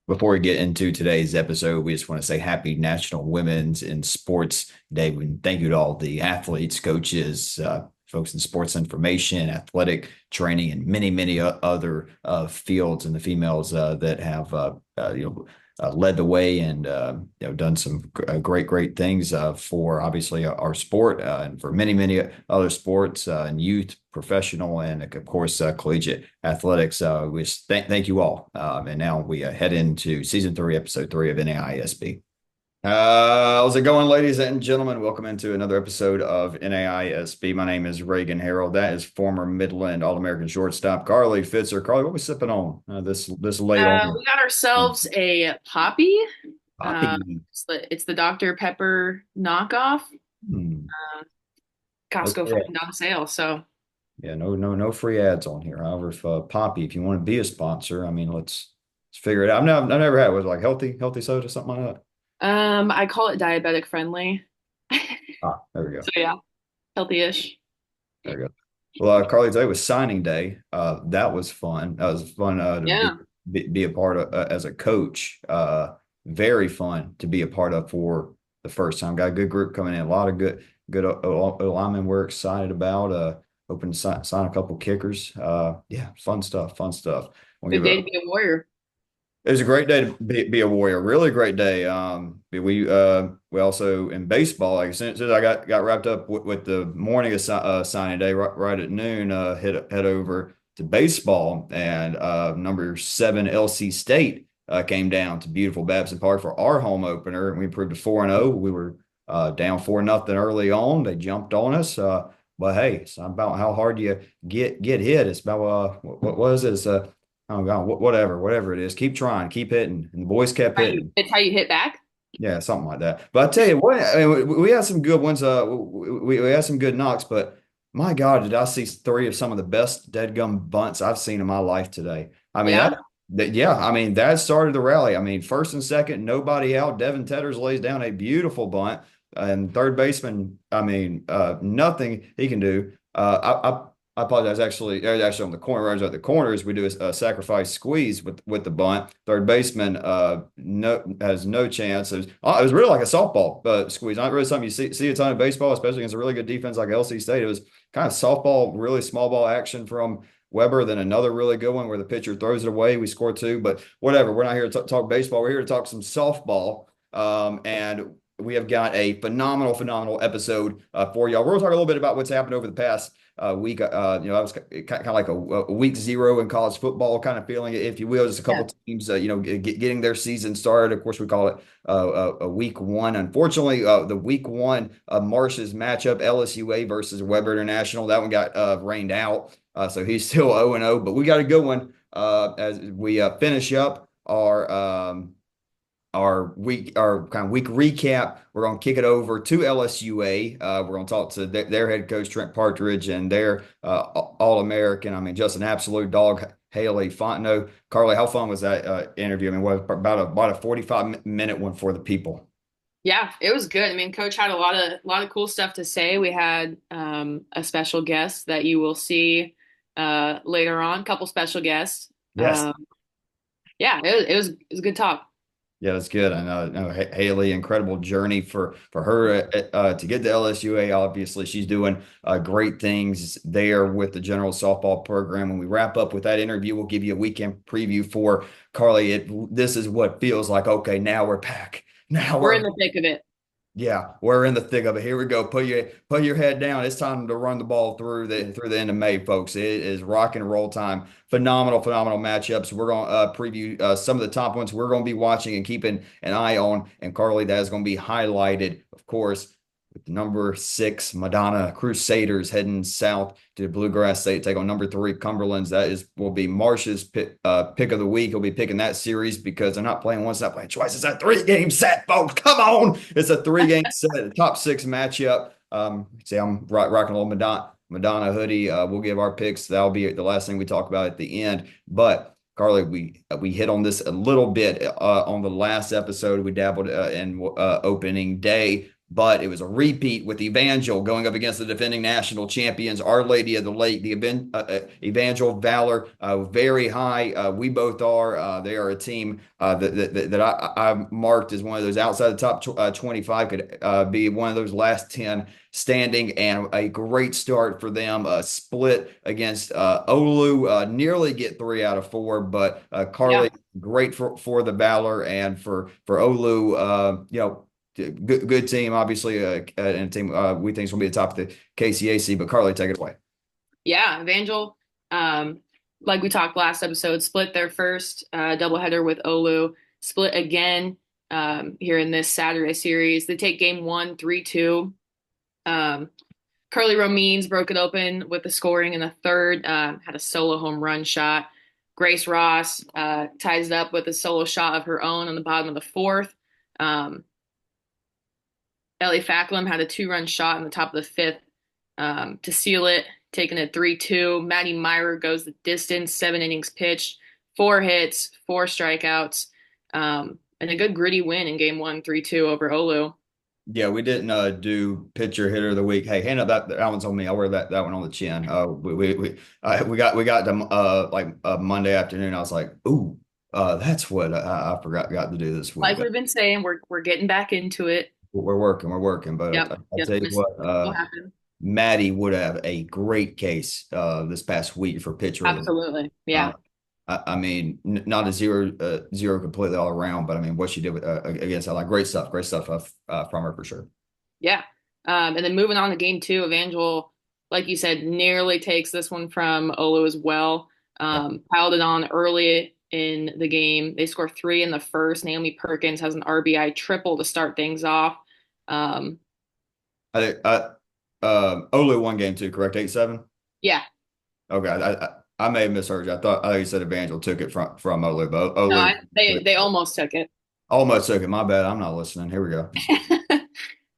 Before we get into today's episode, we just want to say happy National Women's in Sports Day. And thank you to all the athletes, coaches, folks in sports information, athletic training, and many other fields and the females that have led the way and done some great things for obviously our sport and for many other sports and youth, professional, and of course collegiate athletics. We thank you all. And now we head into season 3, episode 3 of NAISB. How's it going, ladies and gentlemen? Welcome into another episode of NAISB. My name is Reagan Harold. That is former Midland All-American shortstop Carly Fitzer. Carly, what we sipping on this late on? We got ourselves a poppy. Poppy. It's the Dr. Pepper knockoff. Hmm. Costco Okay. found on sale. So Yeah, no free ads on here. However, if Poppy, if you want to be a sponsor, I mean, let's figure it out. I've never had it. Was it like healthy soda, something like that. I call it diabetic friendly. There we go. So yeah, healthy-ish. There we go. Well, Carly, today was signing day. That was fun. That was fun to Yeah. be a part of as a coach. Very fun to be a part of for the first time. Got a good group coming in. A lot of good linemen we're excited about. Hoping to sign a couple kickers. Yeah, fun stuff. Fun stuff. We'll Good give day to be a warrior. It was a great day to be a Warrior. Really great day. We also in baseball. Like as soon as I got wrapped up with the morning of signing day, right at noon, head over to baseball, and number 7 LC State came down to beautiful Babson Park for our home opener, and we improved to 4-0. We were down 4-0 early on. They jumped on us. But hey, it's not about how hard you get hit. It's about what was it? It's oh God, whatever it is, keep trying, keep hitting. And the boys kept hitting. It's how you hit back. Yeah, something like that. But I tell you what, I mean, we had some good ones. We had some good knocks, but my God, did I see 3 of some of the best deadgum bunts I've seen in my life today. I mean, Yeah. yeah, I mean, that started the rally. I mean, first and second, nobody out. Devin Tetters lays down a beautiful bunt. And third baseman, I mean, nothing he can do. I apologize. Actually, on the corner runs at the corners, we do a sacrifice squeeze with the bunt. Third baseman has no chance. It was really like a softball squeeze. Not really something you see a ton of baseball, especially against a really good defense like LC State. It was kind of softball, really small ball action from Weber. Then another really good one where the pitcher throws it away. We score 2, but whatever. We're not here to talk baseball. We're here to talk some softball. And we have got a phenomenal episode for y'all. We're going to talk a little bit about what's happened over the past week. I was kind of like a week 0 in college football kind of feeling, if you will. Just a Yeah. couple teams, getting their season started. Of course, we call it a week 1. Unfortunately, the week 1 Marsh's matchup, LSUA versus Weber International, that one got rained out. So he's still 0-0, but we got a good one as we finish up our kind of week recap. We're going to kick it over to LSUA. We're going to talk to their head coach, Trent Partridge, and their All-American. I mean, just an absolute dog, Haley Fontenot. Carly, how fun was that interview? I mean, what about a 45-minute one for the people? Yeah, it was good. I mean, Coach had a lot of cool stuff to say. We had a special guest that you will see later on. Couple special guests. Yes. Yeah, it was a good talk. Yeah, that's good. I know Haley, incredible journey for her to get to LSUA. Obviously, she's doing great things there with the general softball program. When we wrap up with that interview, we'll give you a weekend preview for Carly. This is what feels like. Okay, now we're back. Now We're we're in the thick of it. Yeah, we're in the thick of it. Here we go. Put your head down. It's time to run the ball through the end of May, folks. It is rock and roll time. Phenomenal matchups. We're going to preview some of the top ones we're going to be watching and keeping an eye on. And Carly, that is going to be highlighted, of course, with number 6 Madonna Crusaders heading south to Bluegrass State, take on number 3 Cumberlands. Will be Marsh's pick of the week. He'll be picking that series because they're not playing once, not playing twice. It's a 3-game set, folks. Come on, it's a 3-game set, top 6 matchup. See, I'm rocking a little Madonna hoodie. We'll give our picks. That'll be the last thing we talk about at the end, but. Carly, we hit on this a little bit on the last episode. We dabbled in opening day but it was a repeat with Evangel going up against the defending national champions, Our Lady of the Lake. The Evangel Valor, very high. We both are. They are a team that I marked as one of those outside the top 25, could be one of those last 10 standing, and a great start for them. A split against Olu, nearly get 3 out of 4, but Yeah. Carly, great for the Valor, and for Olu, good team, obviously, and a team we think is going to be the top of the KCAC. But Carly, take it away. Yeah, Evangel, um, like we talked last episode, split their first doubleheader with Olu, split again here in this Saturday series. They take game one, 3-2. Um, Carly Romines broke it open with the scoring in the third, had a solo home run shot. Grace Ross ties it up with a solo shot of her own on the bottom of the fourth. Um, Ellie Facklum had a 2-run shot in the top of the fifth to seal it, taking it 3-2. Maddie Meyer goes the distance, 7 innings pitched, 4 hits, 4 strikeouts, and a good gritty win in game one, 3-2 over Olu. Yeah, we didn't do pitcher hitter of the week. Hey, hand up that one's on me. I wear that one on the chin. We got to like Monday afternoon. I was like, ooh, that's what I got to do this week. Like we've been saying, we're getting back into it. We're working. But Yep, I yep. tell you what, Will happen. Maddie would have a great case this past week for pitcher of the week. Absolutely. Uh, Yeah. I mean, not a zero completely all around, but I mean, what she did with against, I like great stuff from her for sure. Yeah. And then moving on to game two, Evangel, like you said, nearly takes this one from Olu as well. Piled it on early in the game. They score 3 in the first. Naomi Perkins has an RBI triple to start things off. Um, I think Olu won game two, correct? 8-7. yeah. Okay, I may have misheard you. I thought you said Evangel took it from Olu, but No, Olu they almost took it. almost took it. My bad. I'm not listening. Here we go.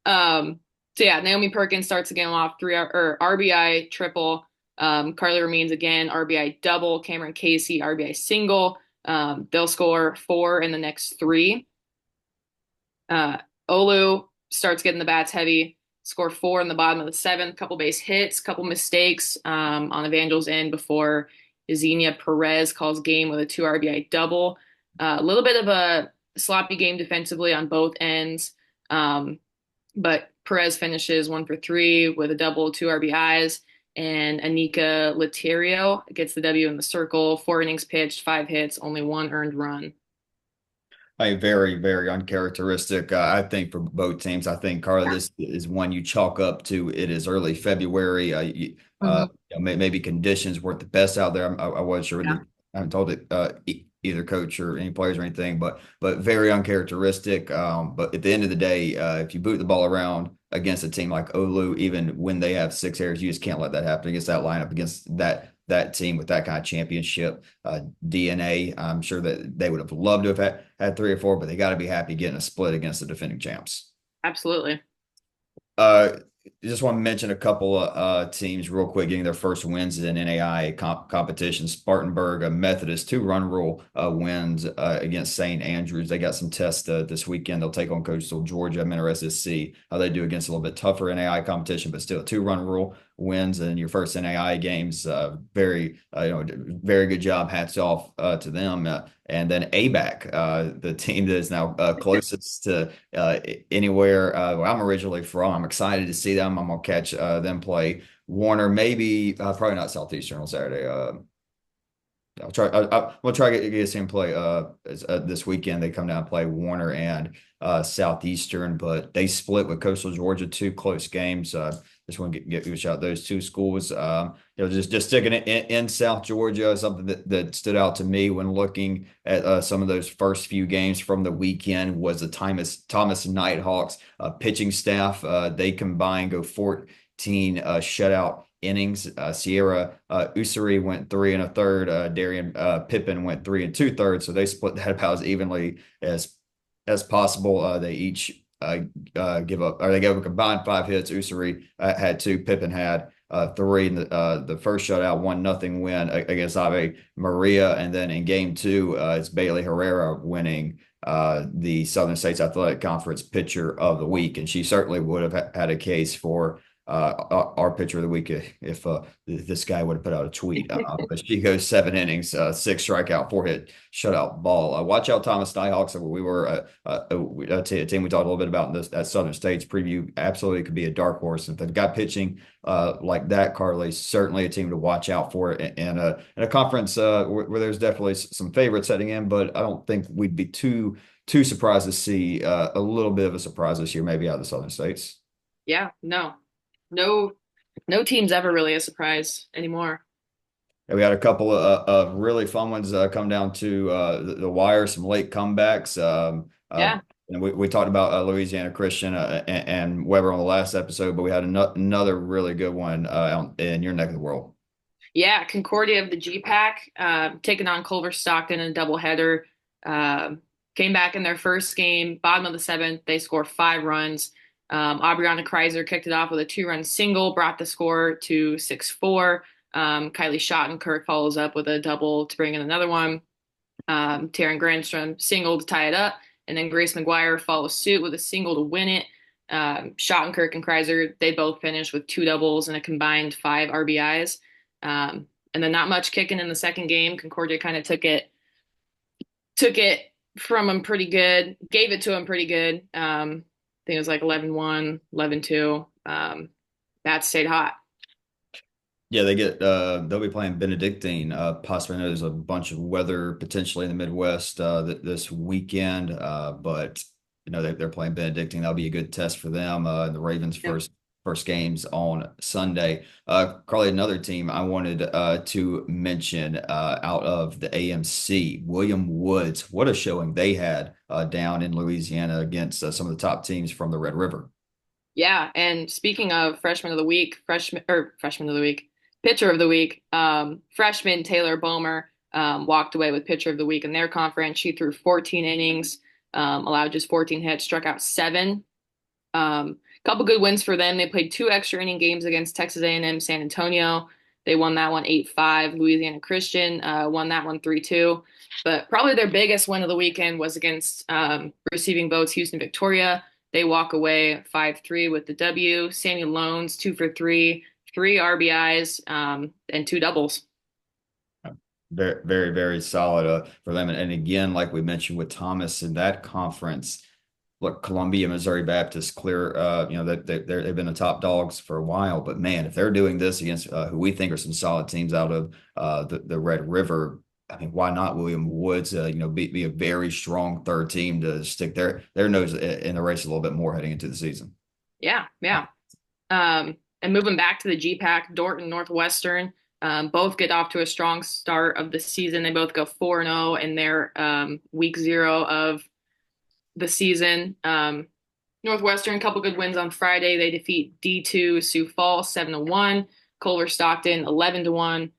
So yeah, Naomi Perkins starts the game off 3 RBI triple. Carly Ramines again, RBI double. Cameron Casey, RBI single. They'll score 4 in the next 3. Uh, Olu starts getting the bats heavy, score 4 in the bottom of the seventh, couple base hits, couple mistakes on Evangel's end before Yesenia Perez calls game with a 2 RBI double. A little bit of a sloppy game defensively on both ends, but Perez finishes 1 for 3 with a double, 2 RBIs, and Anika Laterio gets the W in the circle. 4 innings pitched, 5 hits, only 1 earned run. A very, very uncharacteristic, I think, for both teams. I think, Carla, this is one you chalk up to. It is early February. Mhm. Maybe conditions weren't the best out there. I wasn't sure. Yeah. I haven't told it either coach or any players or anything, but very uncharacteristic. But at the end of the day, if you boot the ball around against a team like Olu, even when they have 6 errors, you just can't let that happen against that lineup, against that team with that kind of championship DNA. I'm sure that they would have loved to have had 3 or 4, but they got to be happy getting a split against the defending champs. Absolutely. Uh, just want to mention a couple of teams real quick getting their first wins in NAIA competition. Spartanburg, a Methodist 2-run rule wins against St. Andrews. They got some tests this weekend. They'll take on Coastal Georgia. I'm interested to see how they do against a little bit tougher NAIA competition, but still a 2-run rule wins in your first NAIA games. Very good job. Hats off to them. And then ABAC, the team that is now closest to anywhere where I'm originally from. I'm excited to see them. I'm gonna catch them play Warner. Maybe probably not Southeastern on Saturday. I'll try. We'll try to get him play this weekend. They come down and play Warner and Southeastern, but they split with Coastal Georgia. 2 close games. Just want to get you a shout. Those 2 schools, just sticking it in South Georgia. Something that stood out to me when looking at some of those first few games from the weekend was the Thomas Nighthawks pitching staff. They combined go 14 shutout innings. Sierra Usuri went 3 1/3. Darian Pippin went 3 2/3. So they split that about as evenly as possible. They each gave up a combined 5 hits. Usuri had 2. Pippin had 3 in the first shutout, 1-0 win against Ave Maria, and then in game 2, it's Bailey Herrera winning the Southern States Athletic Conference Pitcher of the Week, and she certainly would have had a case for our pitcher of the week if this guy would have put out a tweet. But she goes 7 innings, 6 strikeout, 4 hit shutout ball. Watch out, Thomas Nighthawks. We were a team we talked a little bit about in this that Southern States preview. Absolutely could be a dark horse. If they've got pitching like that, Carly, certainly a team to watch out for in a conference where there's definitely some favorites heading in. But I don't think we'd be too surprised to see a little bit of a surprise this year, maybe out of the Southern States. Yeah, no, no team's ever really a surprise anymore. And we had a couple of really fun ones come down to the wire, some late comebacks. Yeah. And we talked about Louisiana Christian and Weber on the last episode, but we had another really good one out in your neck of the world. Yeah, Concordia of the GPAC, taking on Culver Stockton in a doubleheader. Came back in their first game, bottom of the seventh. They scored 5 runs. Aubriana Kreiser kicked it off with a 2-run single, brought the score to 6-4. Kylie Schottenkirk follows up with a double to bring in another one. Taryn Grandstrom single to tie it up, and then Grace McGuire follows suit with a single to win it. Schottenkirk and Kreiser, they both finished with 2 doubles and a combined 5 RBIs. And then not much kicking in the second game. Concordia kind of took it from him pretty good, gave it to him pretty good. I think it was like 11-1, 11-2. That stayed hot. Yeah, they'll be playing Benedictine. Possibly, I know there's a bunch of weather potentially in the Midwest this weekend, but they're playing Benedictine. That'll be a good test for them. The Ravens' Yep. first games on Sunday. Carly, another team I wanted to mention out of the AMC, William Woods. What a showing they had down in Louisiana against some of the top teams from the Red River. Yeah, and speaking of freshman of the week, pitcher of the week, freshman Taylor Bomer walked away with pitcher of the week in their conference. She threw 14 innings, allowed just 14 hits, struck out 7. Couple good wins for them. They played 2 extra inning games against Texas A&M San Antonio. They won that one 8-5. Louisiana Christian won that one 3-2. But probably their biggest win of the weekend was against receiving votes Houston Victoria. They walk away 5-3 with the W. Sammy Loans 2 for 3, 3 RBIs, and 2 doubles. Very, very, very solid for them. And again, like we mentioned with Thomas in that conference, look, Columbia, Missouri Baptist, clear, that they've been the top dogs for a while. But man, if they're doing this against who we think are some solid teams out of the Red River, I mean, why not William Woods? Be a very strong third team to stick their nose in the race a little bit more heading into the season. Yeah, yeah. And moving back to the GPAC, Dorton Northwestern, both get off to a strong start of the season. They both go 4-0 in their week 0 of the season. Northwestern, a couple good wins on Friday. They defeat D2 Sioux Falls 7-1, Culver Stockton 11-1.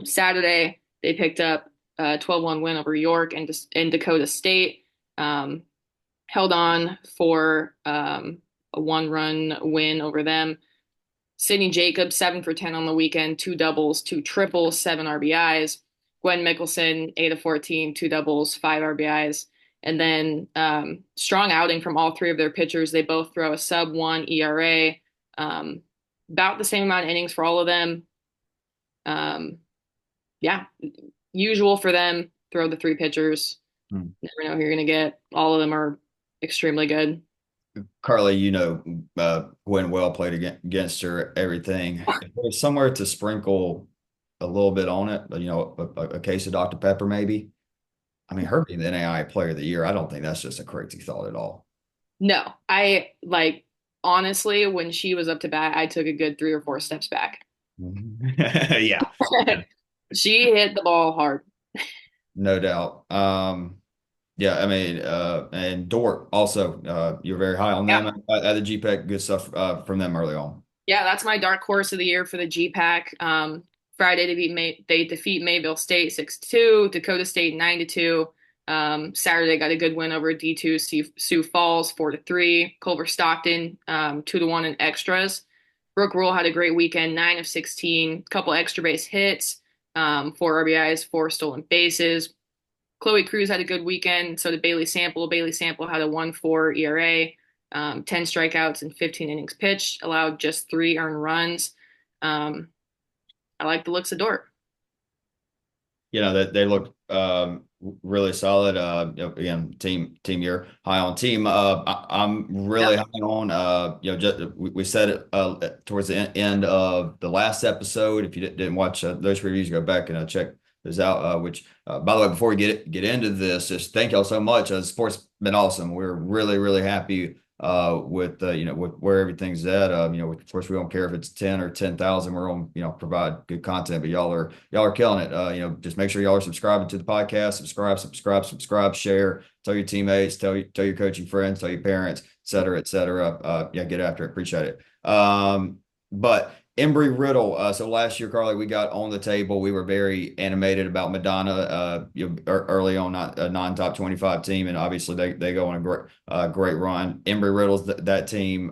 Saturday, they picked up a 12-1 win over York and Dakota State. Held on for a 1-run win over them. Sydney Jacobs, 7 for 10 on the weekend, 2 doubles, 2 triples, 7 RBIs. Gwen Mickelson, 8 of 14, 2 doubles, 5 RBIs. And then strong outing from all 3 of their pitchers. They both throw a sub-1 ERA, about the same amount of innings for all of them. Yeah, usual for them, throw the 3 pitchers. Never know who you're going to get. All of them are extremely good. Carly, Gwen Well played against her, everything. If there's somewhere to sprinkle a little bit on it, a case of Dr. Pepper maybe. I mean, her being the NAIA Player of the Year, I don't think that's just a crazy thought at all. No, honestly, when she was up to bat, I took a good 3 or 4 steps back. Yeah, She hit the ball hard. no doubt. Yeah, I mean, and Dort also, you're very high on them at the GPAC. Good stuff from them early on. Yeah, that's my dark horse of the year for the GPAC. Friday they defeat Mayville State 6-2, Dakota State 9-2. Saturday got a good win over D2 Sioux Falls 4-3, Culver Stockton 2-1 in extras. Brooke Rule had a great weekend, 9 of 16, couple extra base hits, 4 RBIs, 4 stolen bases. Chloe Cruz had a good weekend. So did Bailey Sample. Bailey Sample had a 1.4 ERA, 10 strikeouts and 15 innings pitched, allowed just 3 earned runs. Um, I like the looks of Dort. That they look really solid. Again, team year high on team. I'm really Yep. high on. Just we said it towards the end of the last episode. If you didn't watch those reviews, go back and check those out. Which, by the way, before we get into this, just thank y'all so much. The sport's been awesome. We're really happy with with where everything's at. Of course, we don't care if it's 10 or 10,000. We're on provide good content, but y'all are killing it. Just make sure y'all are subscribing to the podcast. Subscribe, share, tell your teammates, tell your coaching friends, tell your parents, et cetera, et cetera. Yeah, get after it. Appreciate it. But Embry Riddle. So last year, Carly, we got on the table. We were very animated about Madonna. Early on, not a non-top 25 team, and obviously they go on a great run. Embry Riddle's that team.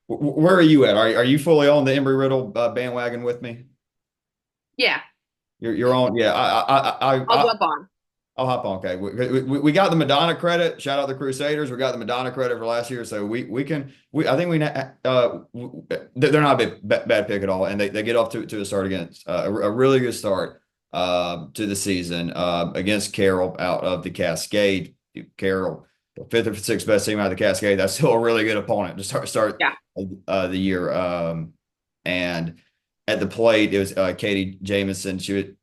Where are you at? Are you fully on the Embry Riddle bandwagon with me? Yeah, You're on. Yeah, I'll jump on. I'll hop on. Okay, we got the Madonna credit. Shout out the Crusaders. We got the Madonna credit for last year, so we can I think they're not a bad pick at all, and they get off to a start against a really good start to the season against Carroll out of the Cascade. Carroll, the fifth or sixth best team out of the Cascade. That's still a really good opponent to start Yeah. the year. And at the plate, it was Katie Jamison. She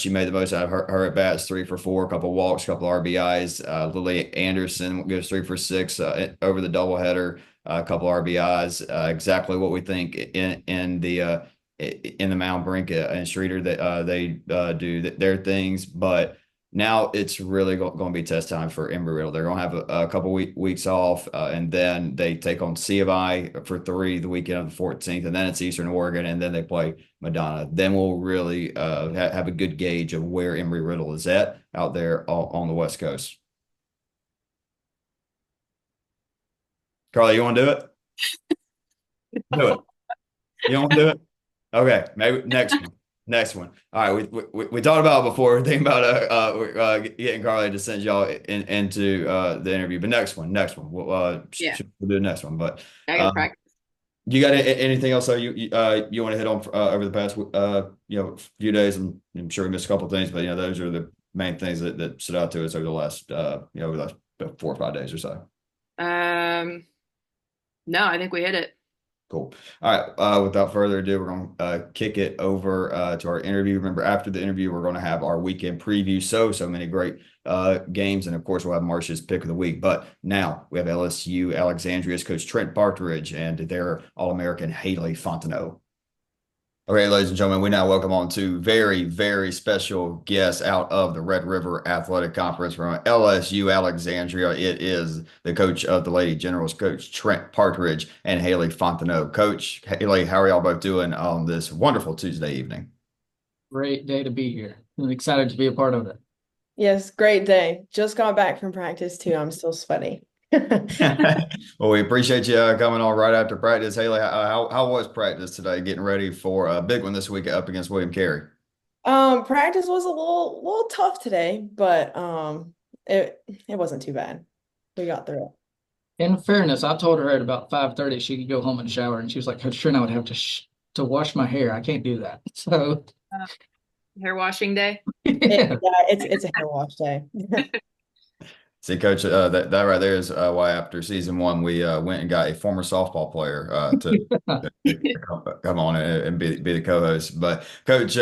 made the most out of her at bats, 3 for 4, a couple walks, a couple RBIs. Lily Anderson goes 3 for 6 over the doubleheader, a couple RBIs. Exactly what we think in the Mount Brink and Streeter that they do their things, but now it's really going to be test time for Embry Riddle. They're going to have a couple weeks off, and then they take on C of I for 3 the weekend of the 14th, and then it's Eastern Oregon, and then they play Madonna. Then we'll really have a good gauge of where Embry Riddle is at out there on the West Coast. Carly, you want to do it? Do it. You want to do it? Okay, maybe next one. Next one. All right, we talked about it before. Thinking about getting Carly to send y'all into the interview, but next one. Yeah, We'll do the next one. But I gotta um, practice. you got anything else? You want to hit on over the past few days? And I'm sure we missed a couple of things, but those are the main things that stood out to us over the last over the last 4 or 5 days or so. Um, no, I think we hit it. Cool. All right. Without further ado, we're going to kick it over to our interview. Remember, after the interview, we're going to have our weekend preview. So many great games. And of course, we'll have Marsh's pick of the week. But now we have LSU Alexandria's coach Trent Partridge and their All American Haley Fontenot. Okay, ladies and gentlemen, we now welcome on two very special guests out of the Red River Athletic Conference from LSU Alexandria. It is the coach of the Lady Generals, Coach Trent Partridge, and Haley Fontenot. Coach Haley, how are y'all both doing on this wonderful Tuesday evening? Great day to be here. I'm excited to be a part of it. Yes, great day. Just got back from practice too. I'm still sweaty. Well, we appreciate you coming on right after practice. Haley, how was practice today, getting ready for a big one this week up against William Carey? Practice was a little tough today, but it wasn't too bad. We got through it. In fairness, I told her at about 5:30 she could go home and shower, and she was like, Coach Trent, I would have to wash my hair. I can't do that. So Hair washing day. Yeah, it's a hair wash day. See, Coach, that right there is why after season one we went and got a former softball player to come on and be the co-host. But Coach,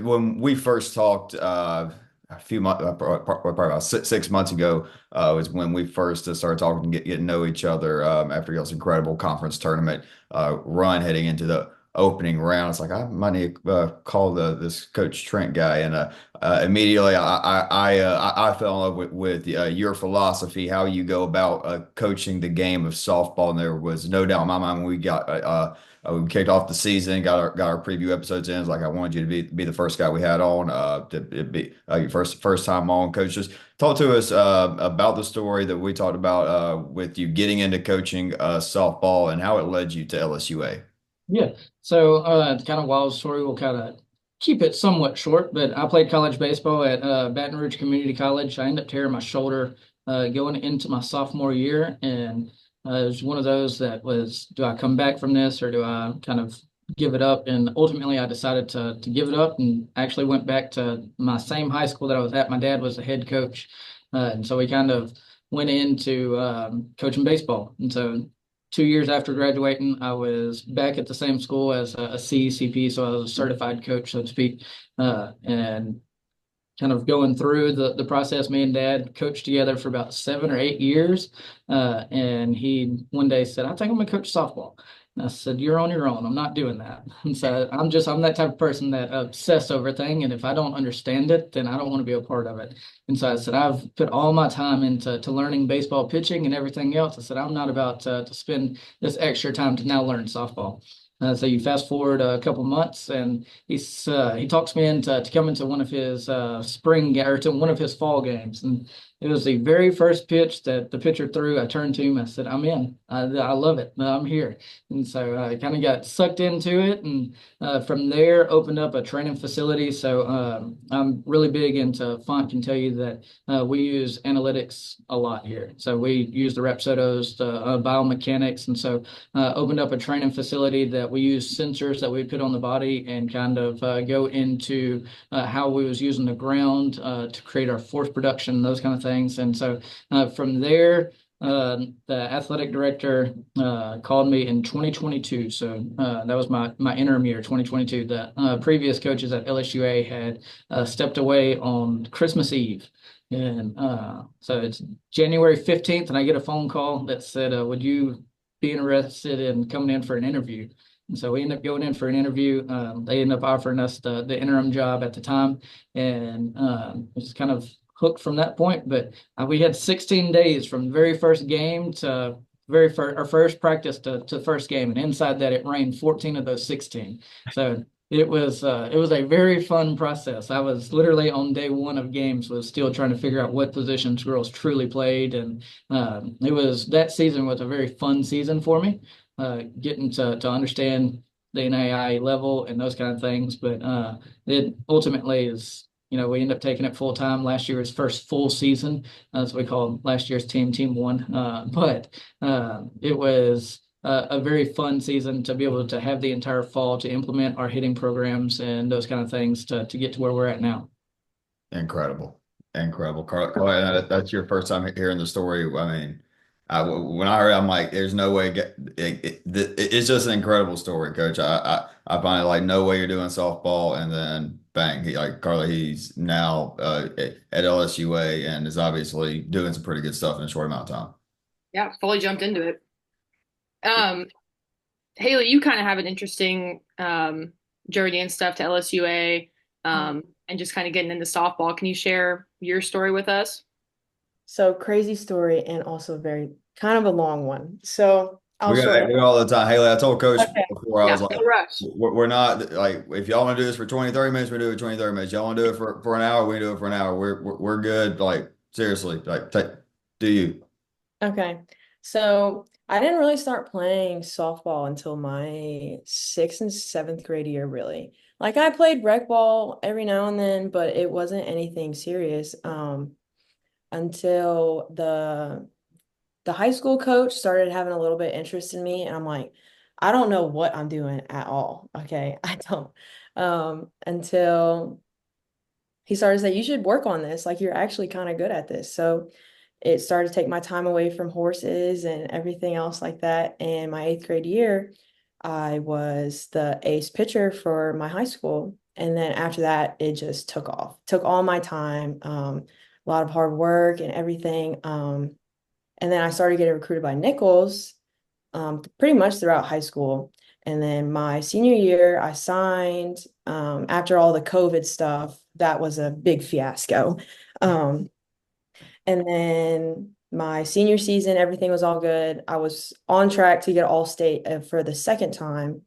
when we first talked a few months, probably about 6 months ago, was when we first started talking and getting to know each other after y'all's incredible conference tournament run heading into the opening round. It's like I might need to call this Coach Trent guy, and immediately I fell in love with your philosophy, how you go about coaching the game of softball. And there was no doubt in my mind when we kicked off the season, got our preview episodes in. It's like I wanted you to be the first guy we had on to be your first time on. Coach, just talk to us about the story that we talked about with you getting into coaching softball and how it led you to LSUA. yeah. So kind of wild story. We'll kind of keep it somewhat short, but I played college baseball at Baton Rouge Community College. I ended up tearing my shoulder going into my sophomore year, and it was one of those that was, do I come back from this or do I kind of give it up? And ultimately, I decided to give it up and actually went back to my same high school that I was at. My dad was the head coach, and so we kind of went into coaching baseball, and so 2 years after graduating, I was back at the same school as a CECP, so I was a certified coach, so to speak, and kind of going through the process. Me and Dad coached together for about 7 or 8 years, and he one day said, "I think I'm gonna coach softball." And I said, "You're on your own. I'm not doing that." And so I'm that type of person that obsess over thing, and if I don't understand it, then I don't want to be a part of it. And so I said, I've put all my time into learning baseball pitching and everything else. I said, I'm not about to spend this extra time to now learn softball. So you fast forward a couple months, and he talks me into to coming to one of his or to one of his fall games, and it was the very first pitch that the pitcher threw. I turned to him. I said, "I'm in. I love it. I'm here." And so I kind of got sucked into it, and from there opened up a training facility. So I'm really big into Font. Can tell you that we use analytics a lot here. So we use the Rapsodos, the biomechanics, and so opened up a training facility that we use sensors that we put on the body and kind of go into how we was using the ground to create our force production, those kind of things. And so from there, the athletic director called me in 2022. So that was my interim year, 2022. The previous coaches at LSUA had stepped away on Christmas Eve. And so it's January 15th, and I get a phone call that said, would you be interested in coming in for an interview? And so we ended up going in for an interview. They ended up offering us the interim job at the time, and it was kind of hooked from that point. But we had 16 days from the very first game to our first practice to first game, and inside that it rained 14 of those 16. So it was a very fun process. I was literally on day one of games was still trying to figure out what positions girls truly played, and that season was a very fun season for me, getting to understand the NAIA level and those kind of things. But it ultimately is, we end up taking it full time. Last year's first full season, that's what we call last year's team one. But it was a very fun season to be able to have the entire fall to implement our hitting programs and those kind of things to get to where we're at now. Incredible. Incredible. Carl, that's your first time hearing the story. I mean, when I heard it, I'm like, there's no way. It's just an incredible story, Coach. I find it like no way you're doing softball, and then bang, Carly, he's now at LSUA and is obviously doing some pretty good stuff in a short amount of time. Yeah, fully jumped into it. Haley, you kind of have an interesting journey and stuff to LSUA, and just kind of getting into softball. Can you share your story with us? So crazy story and also very kind of a long one. So I'll We short got it all the time. Haley, I told Coach Okay. before, I Yeah, was like, no rush. we're not like, if y'all want to do this for 20, 30 minutes, we do it 20, 30 minutes. Y'all want to do it for an hour, we do it for an hour. We're good. Like, seriously, like, do you? Okay. So I didn't really start playing softball until my sixth and seventh grade year, really. Like I played rec ball every now and then, but it wasn't anything serious. Until the high school coach started having a little bit of interest in me, and I'm like, I don't know what I'm doing at all. Okay. I don't. Until he started to say, you should work on this. Like you're actually kind of good at this. So it started to take my time away from horses and everything else like that. And my eighth grade year, I was the ace pitcher for my high school. And then after that, it just took off, took all my time, a lot of hard work and everything. And then I started getting recruited by Nichols, pretty much throughout high school. And then my senior year, I signed, after all the COVID stuff, that was a big fiasco. And then my senior season, everything was all good. I was on track to get all state for the second time.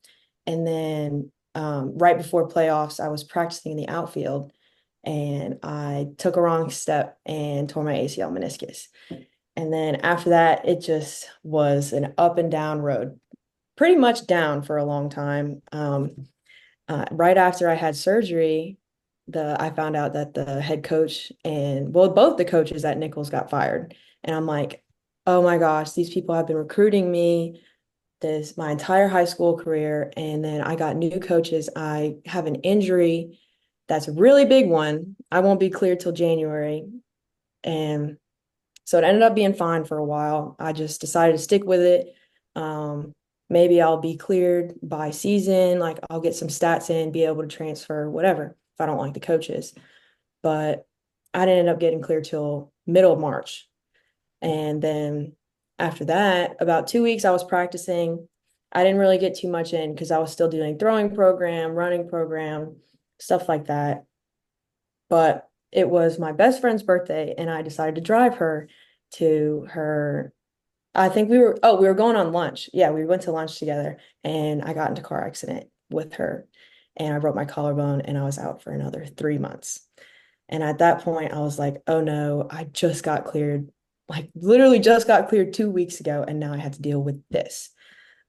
And then right before playoffs, I was practicing in the outfield and I took a wrong step and tore my ACL meniscus. And then after that, it just was an up and down road, pretty much down for a long time. Right after I had surgery, I found out that the head coach and well, both the coaches at Nichols got fired. And I'm like, oh my gosh, these people have been recruiting me this my entire high school career. And then I got new coaches. I have an injury that's a really big one. I won't be cleared till January. And so it ended up being fine for a while. I just decided to stick with it. Maybe I'll be cleared by season, like I'll get some stats in, be able to transfer, whatever, if I don't like the coaches. But I didn't end up getting cleared till middle of March. And then after that, about 2 weeks, I was practicing. I didn't really get too much in because I was still doing throwing program, running program, stuff like that. But it was my best friend's birthday, and I decided to drive her to her. I think we were going on lunch. Yeah, we went to lunch together, and I got into a car accident with her, and I broke my collarbone, and I was out for another 3 months. And at that point, I was like, oh no, I just got cleared, like literally just got cleared 2 weeks ago, and now I had to deal with this.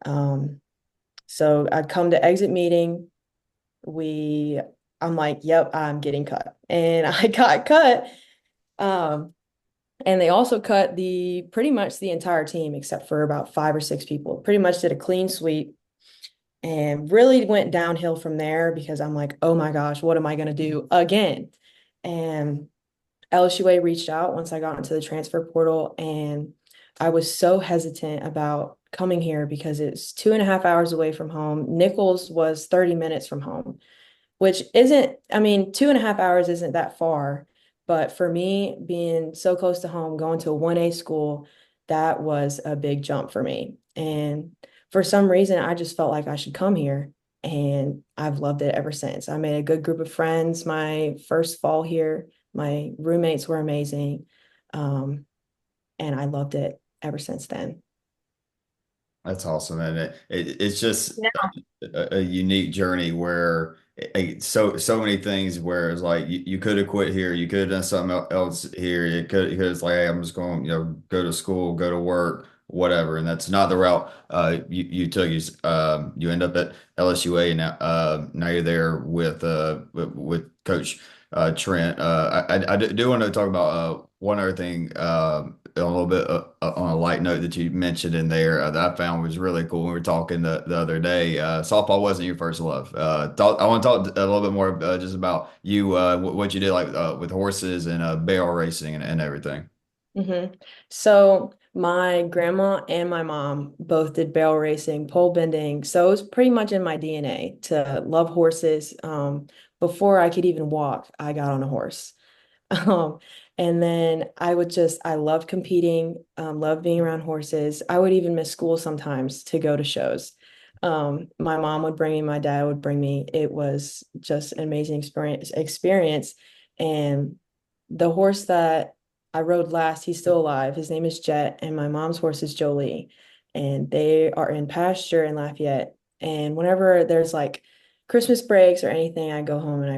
Um, so I'd come to exit meeting. We, I'm like, yep, I'm getting cut. And I got cut. Um, and they also cut pretty much the entire team except for about 5 or 6 people. Pretty much did a clean sweep and really went downhill from there because I'm like, oh my gosh, what am I going to do again? And Lsua reached out once I got into the transfer portal, and I was so hesitant about coming here because it's 2.5 hours away from home. Nichols was 30 minutes from home, which isn't, I mean, 2.5 hours isn't that far. But for me, being so close to home, going to a 1A school, that was a big jump for me. And for some reason, I just felt like I should come here. And I've loved it ever since. I made a good group of friends my first fall here. My roommates were amazing. And I loved it ever since then. That's awesome. And it's just Yeah. a unique journey where so many things where it's like you could have quit here, you could have done something else here. You could it's like, hey, I'm just going, go to school, go to work, whatever. And that's not the route you took. You end up at LSUA now. Now you're there with Coach Trent. I do want to talk about one other thing. A little bit on a light note that you mentioned in there that I found was really cool. When we were talking the other day. Softball wasn't your first love. I want to talk a little bit more just about you, what you did like with horses and barrel racing and everything. So my grandma and my mom both did barrel racing, pole bending. So it was pretty much in my DNA to love horses. Before I could even walk, I got on a horse. Um, and then I loved competing, loved being around horses. I would even miss school sometimes to go to shows. My mom would bring me, my dad would bring me. It was just an amazing experience. And the horse that I rode last, he's still alive. His name is Jet, and my mom's horse is Jolie. And they are in pasture in Lafayette. And whenever there's like Christmas breaks or anything, I go home and I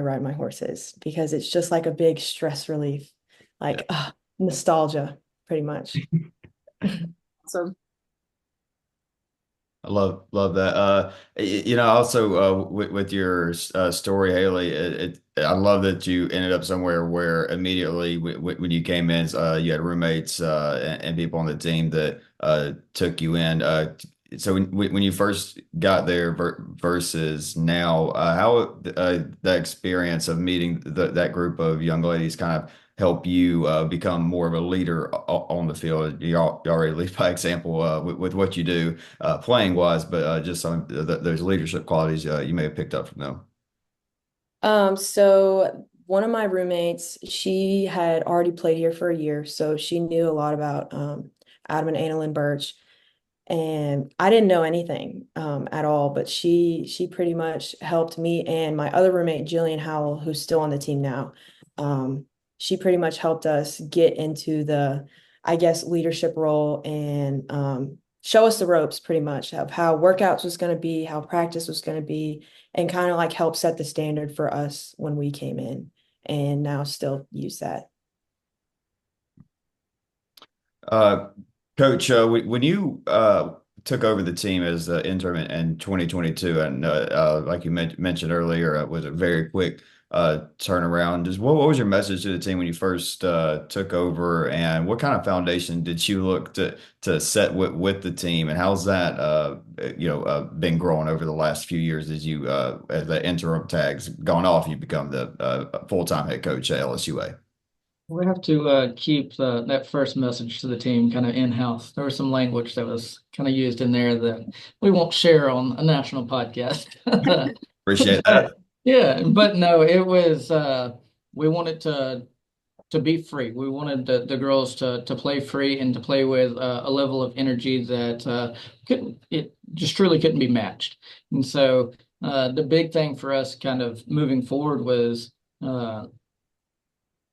ride my horses because it's just like a big stress relief, Yeah. like nostalgia, pretty much. So I love that. Also with your story, Haley, I love that you ended up somewhere where immediately when you came in, you had roommates and people on the team that took you in. So when you first got there versus now, how that experience of meeting that group of young ladies kind of help you become more of a leader on the field? You already lead by example with what you do playing wise, but just some of those leadership qualities you may have picked up from them. So one of my roommates, she had already played here for a year, so she knew a lot about Adam and Annalyn Birch. And I didn't know anything at all, but she pretty much helped me and my other roommate, Jillian Howell, who's still on the team now. Um, she pretty much helped us get into I guess, leadership role and show us the ropes pretty much of how workouts was going to be, how practice was going to be, and kind of like help set the standard for us when we came in and now still use that. Uh, Coach, when you took over the team as the interim in 2022, and like you mentioned earlier, it was a very quick turnaround. Just what was your message to the team when you first took over, and what kind of foundation did you look to set with the team, and how's that been growing over the last few years as you as the interim tag's gone off, you become the full-time head coach at LSUA? We have to keep that first message to the team kind of in-house. There was some language that was kind of used in there that we won't share on a national podcast. Appreciate that. Yeah, but no, it was we wanted to be free. We wanted the girls to play free and to play with a level of energy that couldn't it just truly couldn't be matched. And so the big thing for us kind of moving forward was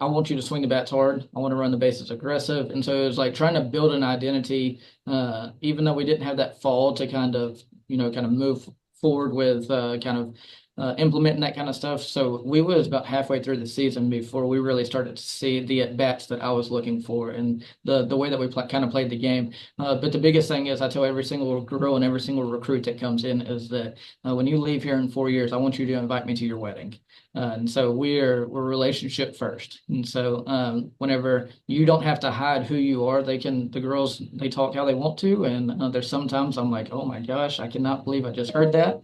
I want you to swing the bats hard. I want to run the bases aggressive. And so it was like trying to build an identity, even though we didn't have that fall to kind of, kind of move forward with kind of implementing that kind of stuff. So we was about halfway through the season before we really started to see the at bats that I was looking for and the way that we kind of played the game. But the biggest thing is I tell every single girl and every single recruit that comes in is that when you leave here in 4 years, I want you to invite me to your wedding. And so we're relationship first. And so whenever you don't have to hide who you are, the girls, they talk how they want to. And there's sometimes I'm like, oh my gosh, I cannot believe I just heard that.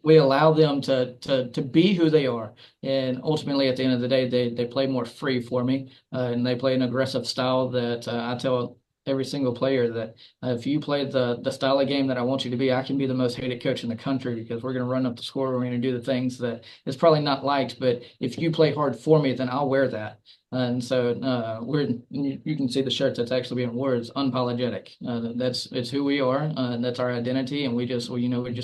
We allow them to be who they are. And ultimately, at the end of the day, they play more free for me. And they play an aggressive style that I tell every single player that if you play the style of game that I want you to be, I can be the most hated coach in the country because we're going to run up the score. We're going to do the things that it's probably not liked, but if you play hard for me, then I'll wear that. And so you can see the shirt that's actually being worn is unapologetic. It's who we are. That's our identity. And we're just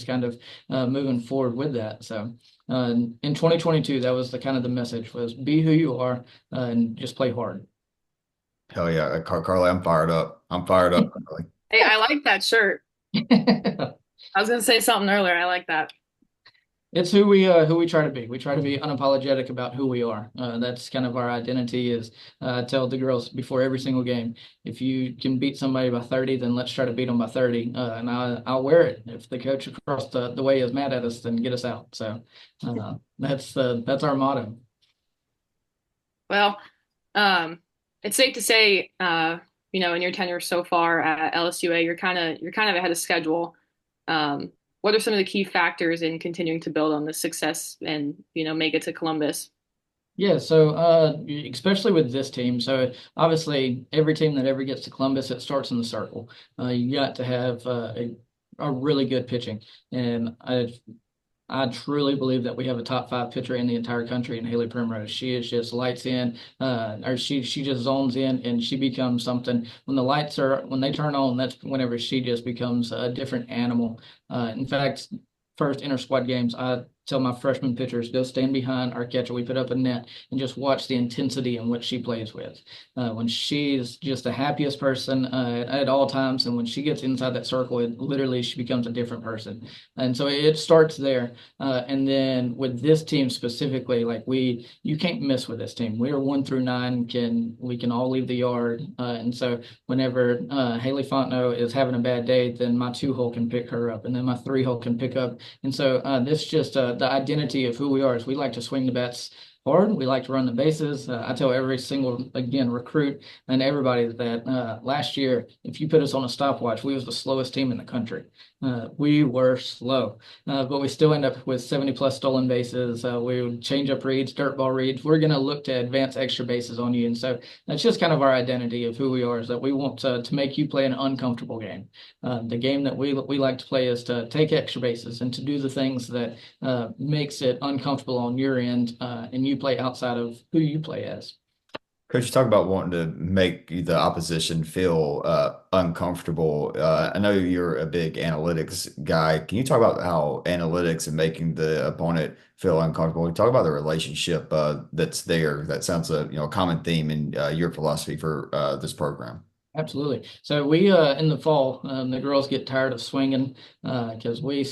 kind of moving forward with that. So in 2022, that was the kind of the message was be who you are and just play hard. Hell yeah, Carly, I'm fired up. I'm fired up, Carly. Hey, I like that shirt. I was gonna say something earlier. I like that. It's who we try to be. We try to be unapologetic about who we are. That's kind of our identity. Is I tell the girls before every single game, if you can beat somebody by 30, then let's try to beat them by 30. And I'll wear it. If the coach across the way is mad at us, then get us out. So that's our motto. Well, it's safe to say, in your tenure so far at LSUA, you're kind of ahead of schedule. What are some of the key factors in continuing to build on this success and, make it to Columbus? Yeah, so especially with this team. So obviously, every team that ever gets to Columbus, it starts in the circle. You got to have a really good pitching, and I truly believe that we have a top 5 pitcher in the entire country in Haley Primrose. She is just lights in, or she just zones in, and she becomes something. When they turn on, that's whenever she just becomes a different animal. In fact, first inter squad games, I tell my freshman pitchers, go stand behind our catcher. We put up a net and just watch the intensity in which she plays with. When she's just the happiest person at all times, and when she gets inside that circle, she becomes a different person. And so it starts there. And then with this team specifically, you can't miss with this team. We are 1 through 9. We can all leave the yard. And so whenever Haley Fontenot is having a bad day, then my 2-hole can pick her up, and then my 3-hole can pick up. And so this just the identity of who we are is we like to swing the bats hard. We like to run the bases. I tell every single, recruit and everybody that last year, if you put us on a stopwatch, we was the slowest team in the country. We were slow, but we still end up with 70 plus stolen bases. We would change up reads, dirt ball reads. We're going to look to advance extra bases on you. And so that's just kind of our identity of who we are, is that we want to make you play an uncomfortable game. The game that we like to play is to take extra bases and to do the things that makes it uncomfortable on your end, and you play outside of who you play as. Coach, you talk about wanting to make the opposition feel uncomfortable. I know you're a big analytics guy. Can you talk about how analytics and making the opponent feel uncomfortable? You talk about the relationship that's there. That sounds a common theme in your philosophy for this program. Absolutely. So we in the fall, the girls get tired of swinging because we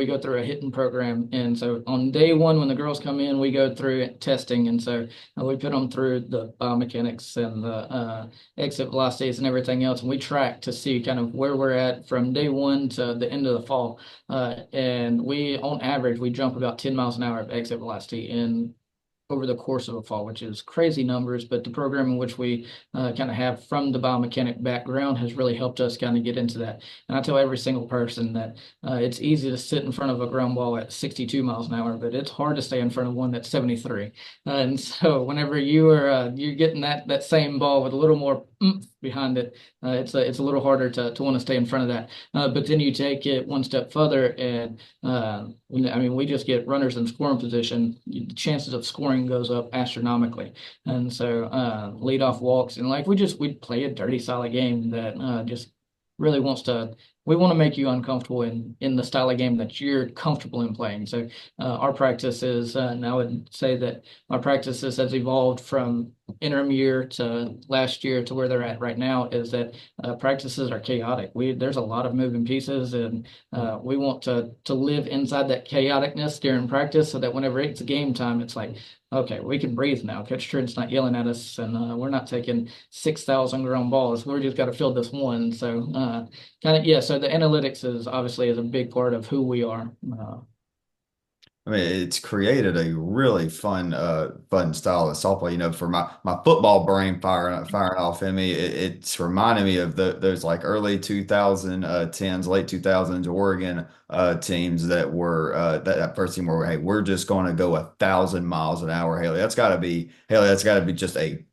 go through a hitting program, and so on day one when the girls come in, we go through testing, and so we put them through the biomechanics and the exit velocities and everything else, and we track to see kind of where we're at from day one to the end of the fall, and we on average we jump about 10 miles an hour of exit velocity in over the course of a fall, which is crazy numbers. But the program in which we kind of have from the biomechanic background has really helped us kind of get into that. And I tell every single person that it's easy to sit in front of a ground ball at 62 miles an hour, but it's hard to stay in front of one that's 73. And so whenever you're getting that same ball with a little more oomph behind it, it's a little harder to want to stay in front of that. But then you take it one step further, and I mean, we just get runners in scoring position. The chances of scoring goes up astronomically, and so lead off walks, and like we play a dirty, solid game that just really wants to. We want to make you uncomfortable in the style of game that you're comfortable in playing. So our practice is, and I would say that our practices has evolved from interim year to last year to where they're at right now. Is that practices are chaotic. There's a lot of moving pieces, and we want to live inside that chaoticness during practice, so that whenever it's game time, it's like, okay, we can breathe now. Coach Trent's not yelling at us, and we're not taking 6,000 ground balls. We're just got to fill this one. So kind of yeah. So the analytics is obviously is a big part of who we are. I mean, it's created a really fun style of softball. For my football brain firing off in me, it's reminding me of those like early 2010s, late 2000s Oregon teams that were that first team where, hey, we're just going to go 1,000 miles an hour. Haley, that's got to be just a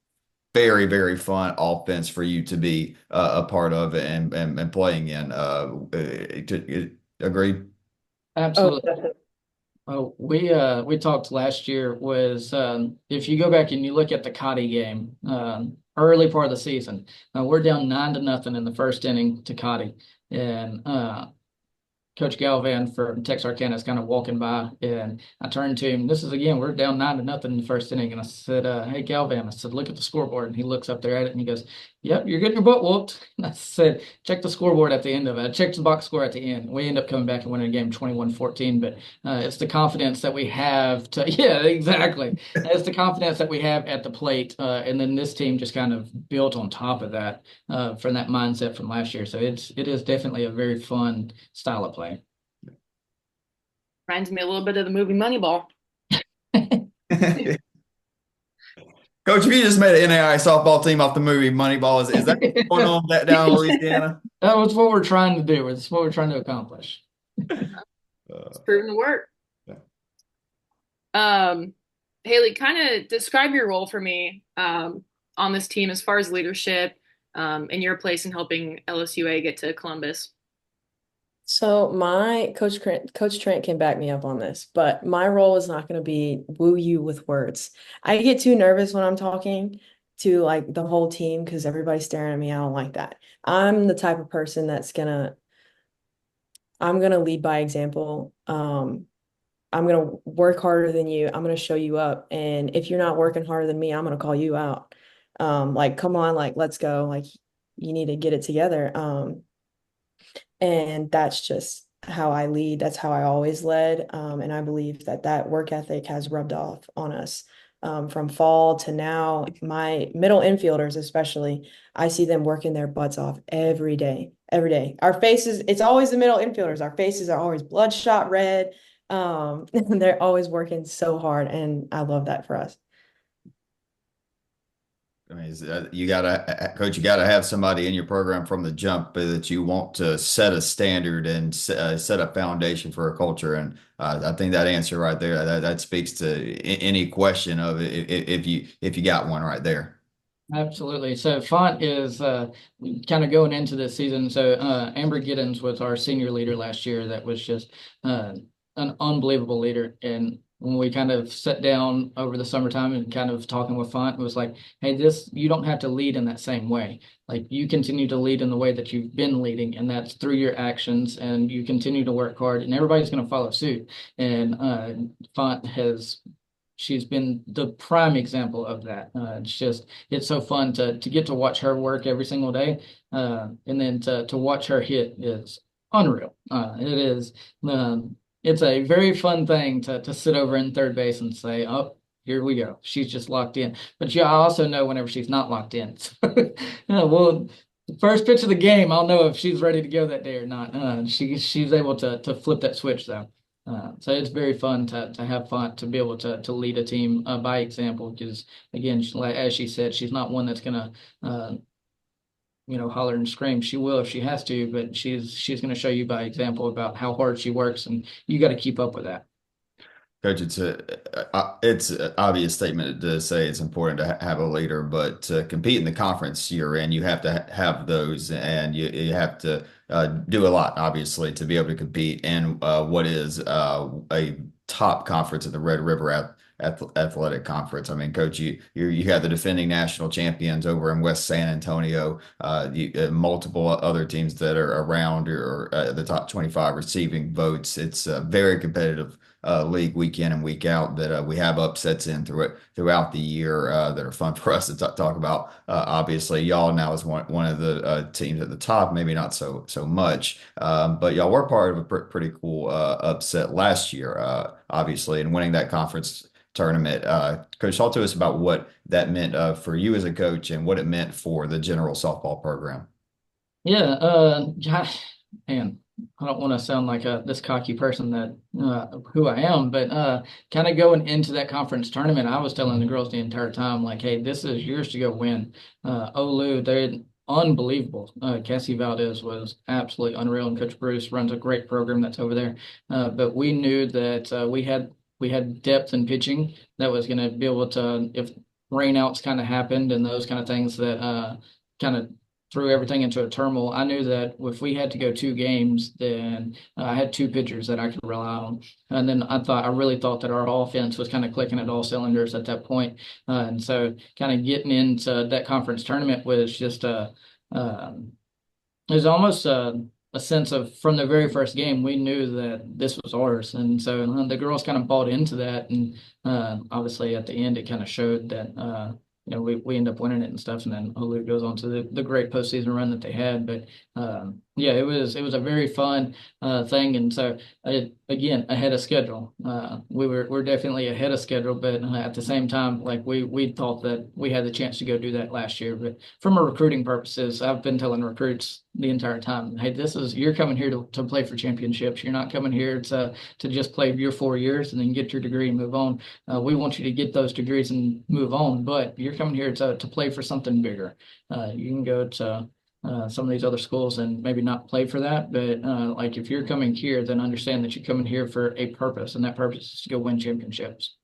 very, very fun offense for you to be a part of and playing in. Agreed. Oh, Absolutely. definitely. Oh, we talked last year was if you go back and you look at the Cotty game, early part of the season, we're down 9-0 in the first inning to Cotty, and Coach Galvan from Texarkana is kind of walking by, and I turned to him. This is again, we're down 9-0 in the first inning, and I said, "Hey Galvan," I said, "Look at the scoreboard." And he looks up there at it, and he goes, "Yep, you're getting your butt whooped." And I said, "Check the scoreboard at the end of it." I checked the box score at the end. We end up coming back and winning the game 21-14. But it's the confidence that we have to, yeah, exactly. It's the confidence that we have at the plate, and then this team just kind of built on top of that from that mindset from last year. So it is definitely a very fun style of play. Reminds me a little bit of the movie Moneyball. Coach, if you just made an NAIA softball team off the movie Moneyball, is that what's going on down in Louisiana? That was what we're trying to do. It's what we're trying to accomplish. It's proven to work. Yeah. Haley, kind of describe your role for me on this team as far as leadership and your place in helping LSUA get to Columbus. So my Coach Trent can back me up on this, but my role is not going to be woo you with words. I get too nervous when I'm talking to like the whole team because everybody's staring at me. I don't like that. I'm the type of person I'm gonna lead by example. I'm gonna work harder than you. I'm gonna show you up. And if you're not working harder than me, I'm gonna call you out. Like, come on, like, let's go. Like, you need to get it together. And that's just how I lead. That's how I always led. And I believe that work ethic has rubbed off on us from fall to now. My middle infielders, especially, I see them working their butts off every day, every day. Our faces, it's always the middle infielders. Our faces are always bloodshot red. They're always working so hard. And I love that for us. I mean, coach, you gotta have somebody in your program from the jump that you want to set a standard and set a foundation for a culture. And I think that answer right there, that speaks to any question of if you got one right there. Absolutely. So Font is kind of going into this season. So Amber Giddens was our senior leader last year. That was just an unbelievable leader. And when we kind of sat down over the summertime and kind of talking with Font, it was like, hey, you don't have to lead in that same way. Like you continue to lead in the way that you've been leading, and that's through your actions, and you continue to work hard, and everybody's going to follow suit. And Font has she's been the prime example of that. It's so fun to get to watch her work every single day, and then to watch her hit is unreal. It is. It's a very fun thing to sit over in third base and say, "Oh, here we go. She's just locked in." But yeah, I also know whenever she's not locked in. So, well, the first pitch of the game, I'll know if she's ready to go that day or not. She's able to flip that switch though. So it's very fun to have fun to be able to lead a team by example. Because again, like as she said, she's not one that's gonna holler and scream. She will if she has to, but she's gonna show you by example about how hard she works, and you got to keep up with that. Coach, it's an obvious statement to say it's important to have a leader, but to compete in the conference you're in, you have to have those, and you have to do a lot, obviously, to be able to compete in what is a top conference at the Red River Athletic Conference. I mean, Coach, you have the defending national champions over in West San Antonio, multiple other teams that are around or the top 25 receiving votes. It's very competitive league week in and week out that we have upsets in throughout the year that are fun for us to talk about. Obviously, y'all now is one of the teams at the top, maybe not so much, but y'all were part of a pretty cool upset last year, obviously, and winning that conference tournament. Coach, talk to us about what that meant for you as a coach and what it meant for the general softball program. Yeah, man, I don't want to sound like this cocky person that who I am, but kind of going into that conference tournament, I was telling the girls the entire time, like, hey, this is yours to go win. Olu, they're unbelievable. Cassie Valdez was absolutely unreal, and Coach Bruce runs a great program that's over there. But we knew that we had depth in pitching that was going to be able to, if rainouts kind of happened and those kind of things that kind of threw everything into a turmoil. I knew that if we had to go 2 games, then I had 2 pitchers that I could rely on. And then I really thought that our offense was kind of clicking at all cylinders at that point. And so kind of getting into that conference tournament was just it was almost a sense of from the very first game, we knew that this was ours. And so the girls kind of bought into that. And obviously at the end, it kind of showed that we end up winning it and stuff, and then Olu goes on to the great postseason run that they had. But yeah, it was a very fun thing, and so again ahead of schedule. We're definitely ahead of schedule, but at the same time, like we thought that we had the chance to go do that last year. But from a recruiting purposes, I've been telling recruits the entire time, hey, you're coming here to play for championships. You're not coming here to just play your 4 years and then get your degree and move on. We want you to get those degrees and move on, but you're coming here to play for something bigger. You can go to some of these other schools and maybe not play for that, but like if you're coming here, then understand that you're coming here for a purpose, and that purpose is to go win championships.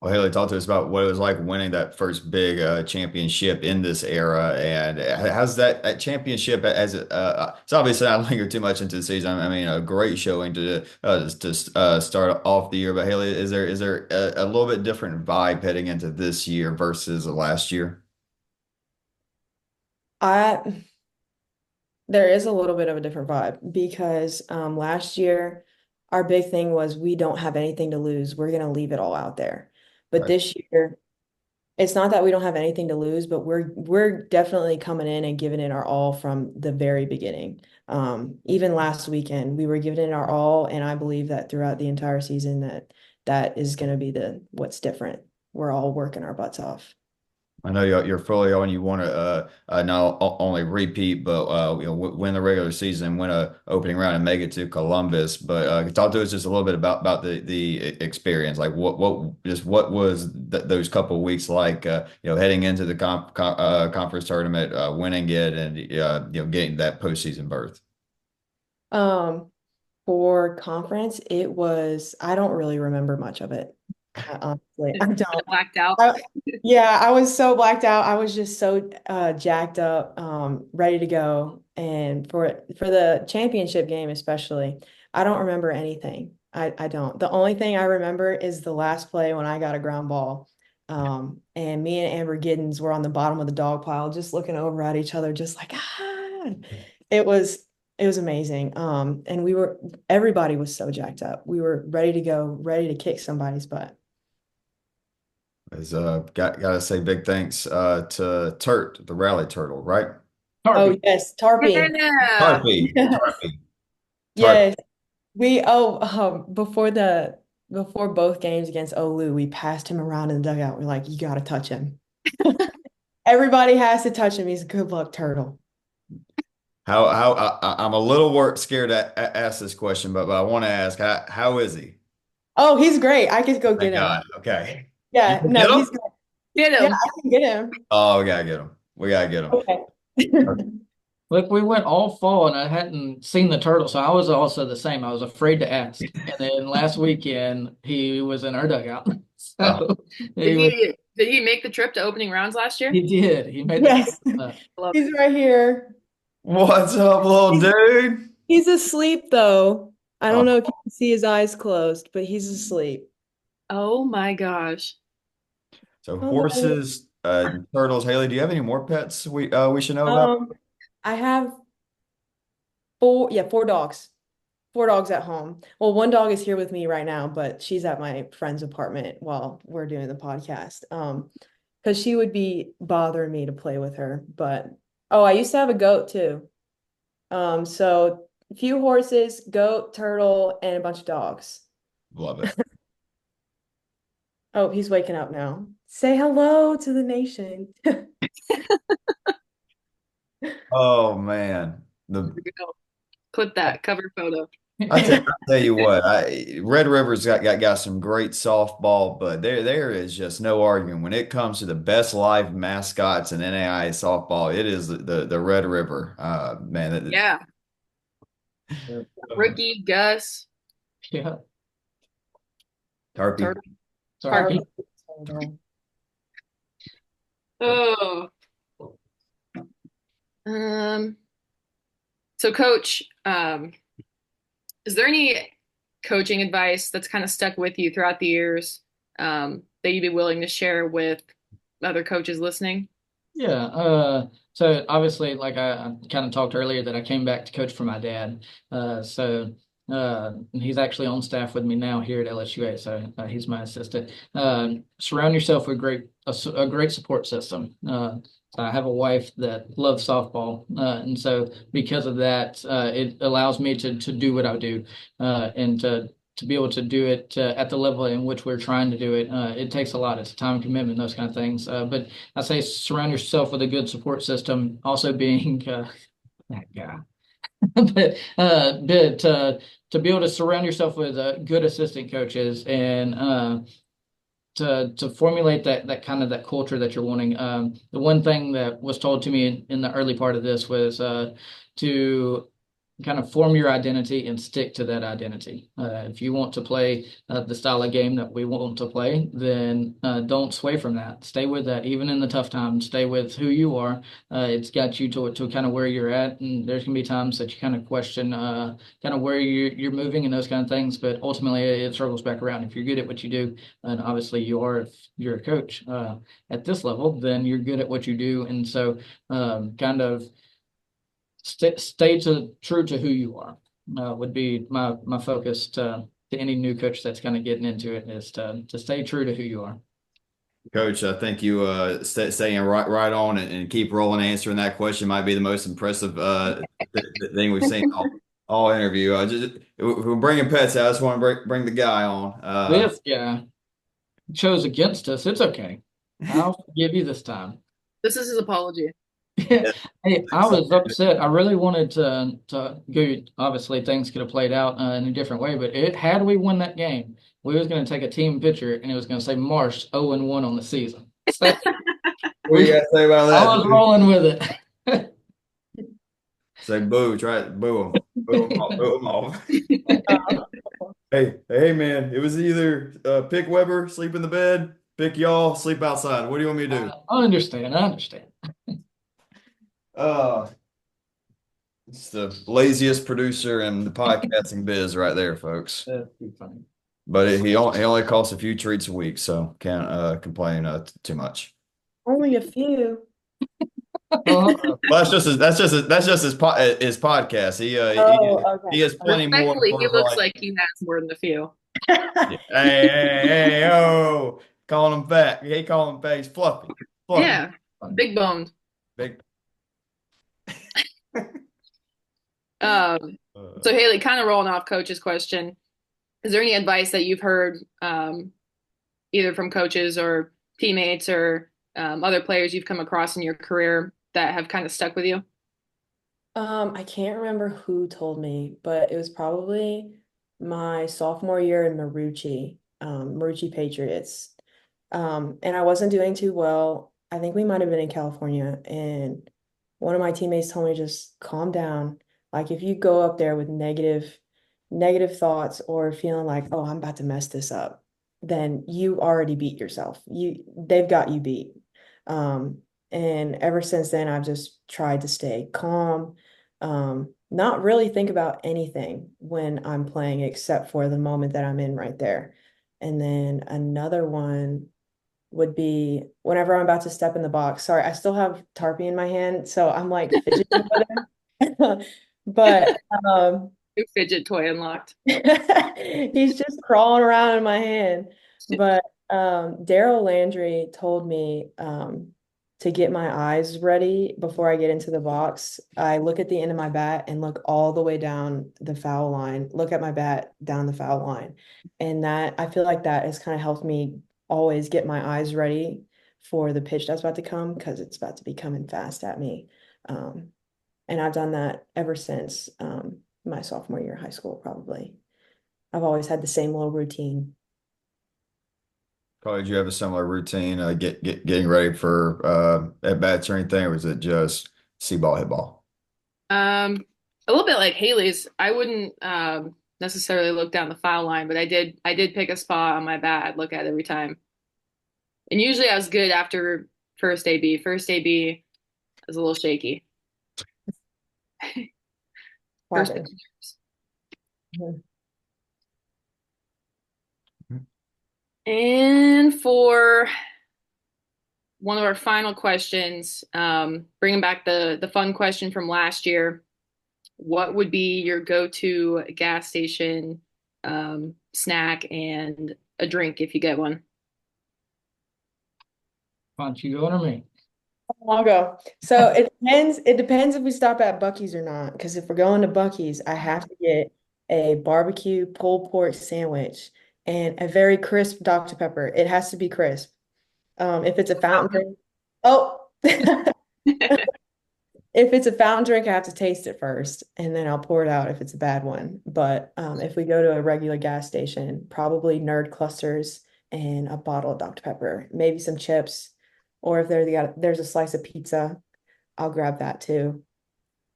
Well, Haley, talk to us about what it was like winning that first big championship in this era, and how's that championship it's obviously not linger too much into the season. I mean, a great showing to start off the year. But Haley, is there a little bit different vibe heading into this year versus last year? I There is a little bit of a different vibe because last year our big thing was we don't have anything to lose. We're gonna leave it all out there. But Right. this year, it's not that we don't have anything to lose, but we're definitely coming in and giving it our all from the very beginning. Even last weekend, we were giving it our all, and I believe that throughout the entire season that is going to be the what's different. We're all working our butts off. I know you're fully on. You want to not only repeat, but win the regular season, win a opening round, and make it to Columbus. But talk to us just a little bit about the experience. Like what was those couple of weeks like? Heading into the conference tournament, winning it, and getting that postseason berth. Um, for conference, I don't really remember much of it. Honestly, I don't. Blacked out. Yeah, I was so blacked out. I was just so jacked up, ready to go. And for the championship game especially, I don't remember anything. I don't. The only thing I remember is the last play when I got a ground ball. And me and Amber Giddens were on the bottom of the dog pile, just looking over at each other, just like ah. It was it was amazing. And everybody was so jacked up. We were ready to go, ready to kick somebody's butt. Is gotta say big thanks to Turt, the rally turtle, right? Oh, Tarpy. yes, Tarpy. Yeah. Tarpy, Yes. Tarpy, Tarpy. Yes. Before both games against Olu, we passed him around in the dugout. We're like, you gotta touch him. Everybody has to touch him. He's a good luck turtle. I'm a little scared to ask this question, but I want to ask how is he? Oh, he's great. I could go get Thank him. God. Okay. You Yeah, can no, get him? he's good. Get Yeah, him. I can get him. Oh, we gotta get him. We gotta get him. Okay. Look, we went all fall and I hadn't seen the turtle, so I was also the same. I was afraid to ask. And then last weekend, he was in our dugout. Oh, So Did he was, he make the trip to opening rounds last year? he did. He made the Yes, trip. Love he's right here. what's up, little He's, dude? he's asleep though. I don't know if Oh, you can see his eyes closed, but he's asleep. Oh my gosh. so Hello. horses, turtles. Haley, do you have any more pets we should know about? Um, I have four dogs. Four dogs at home. Well, one dog is here with me right now, but she's at my friend's apartment while we're doing the podcast. Because she would be bothering me to play with her. But oh, I used to have a goat too. So a few horses, goat, turtle, and a bunch of dogs. Love it. Oh, he's waking up now. Say hello to the nation. Oh man. There we go. Clip that cover photo. I tell you what, Red River's got some great softball, but there is just no arguing when it comes to the best live mascots in NAIA softball. It is the Red River. Man, Yeah. Ricky, Gus, Yeah. Tarpy. Turtle. Sorry. Turtle. Oh. Um, so coach, is there any coaching advice that's kind of stuck with you throughout the years, that you'd be willing to share with other coaches listening? Yeah. So obviously, like I kind of talked earlier, that I came back to coach for my dad. He's actually on staff with me now here at LSUA. So he's my assistant. Surround yourself with a great support system. So I have a wife that loves softball, and so because of that, it allows me to do what I do, and to be able to do it at the level in which we're trying to do it. It takes a lot. It's a time commitment, those kind of things. But I say surround yourself with a good support system. Also being that guy, but to be able to surround yourself with good assistant coaches and to formulate that kind of that culture that you're wanting. The one thing that was told to me in the early part of this was to kind of form your identity and stick to that identity. If you want to play the style of game that we want to play, then don't sway from that. Stay with that, even in the tough times. Stay with who you are. It's got you to kind of where you're at, and there's gonna be times that you kind of question kind of where you're moving and those kind of things. But ultimately, it circles back around. If you're good at what you do, and obviously you are, if you're a coach at this level, then you're good at what you do, and so kind of stay true to who you are would be my focus to any new coach that's kind of getting into it, is to stay true to who you are. Coach, I think you staying right on and keep rolling answering that question might be the most impressive thing we've seen all interview. If we're bringing pets out, I just want to bring the guy on. This guy chose against us. It's okay. I'll forgive you this time. This is his apology. Hey, I was upset. I really wanted to go. Obviously, things could have played out in a different way, but had we won that game, we was going to take a team picture and it was going to say Marsh 0-1 on the season. So What do you got to say about that? I was rolling with it. Say boo, try it, boo him, boo him off. Hey, man, it was either pick Weber, sleep in the bed, pick y'all, sleep outside. What do you want me to do? I understand. I understand. Uh, it's the laziest producer in the podcasting biz right there, folks. That'd be funny. But he only costs a few treats a week, so can't complain too much. Only a few. Uh, Well, that's just his podcast. Oh, okay. He has plenty more Respectfully, he for looks like, like he has more than a few. hey, oh, calling him fat. He ain't calling him fat. He's fluffy. Fluffy. Yeah, big boned. Big. Um, so Haley, kind of rolling off coach's question, is there any advice that you've heard either from coaches or teammates or other players you've come across in your career that have kind of stuck with you? I can't remember who told me, but it was probably my sophomore year in Marucci Patriots. And I wasn't doing too well. I think we might have been in California, and one of my teammates told me just calm down. Like if you go up there with negative thoughts or feeling like, oh, I'm about to mess this up, then you already beat yourself. They've got you beat. And ever since then, I've just tried to stay calm, not really think about anything when I'm playing except for the moment that I'm in right there. And then another one would be whenever I'm about to step in the box. Sorry, I still have Tarpy in my hand, so I'm like fidgeting with him. But New fidget toy unlocked. he's just crawling around in my hand. But Daryl Landry told me to get my eyes ready before I get into the box. I look at the end of my bat and look all the way down the foul line, look at my bat down the foul line. And that I feel like that has kind of helped me always get my eyes ready for the pitch that's about to come because it's about to be coming fast at me. And I've done that ever since my sophomore year of high school, probably. I've always had the same little routine. Carly, did you have a similar routine, getting ready for at bats or anything, or was it just see ball, hit ball? A little bit like Haley's. I wouldn't necessarily look down the foul line, but I did pick a spot on my bat I'd look at every time. And usually I was good after first AB. First AB was a little shaky. First Clapping. pitch. Mhm. And for one of our final questions, bringing back the fun question from last year, what would be your go-to gas station snack and a drink if you get one? Why don't you go to me? I'll go. So it depends. It depends if we stop at Buc-ee's or not. Because if we're going to Buc-ee's, I have to get a barbecue pulled pork sandwich and a very crisp Dr. Pepper. It has to be crisp. If it's a fountain drink, oh, if it's a fountain drink, I have to taste it first, and then I'll pour it out if it's a bad one. But if we go to a regular gas station, probably Nerd Clusters and a bottle of Dr. Pepper, maybe some chips, or if there's a slice of pizza, I'll grab that too.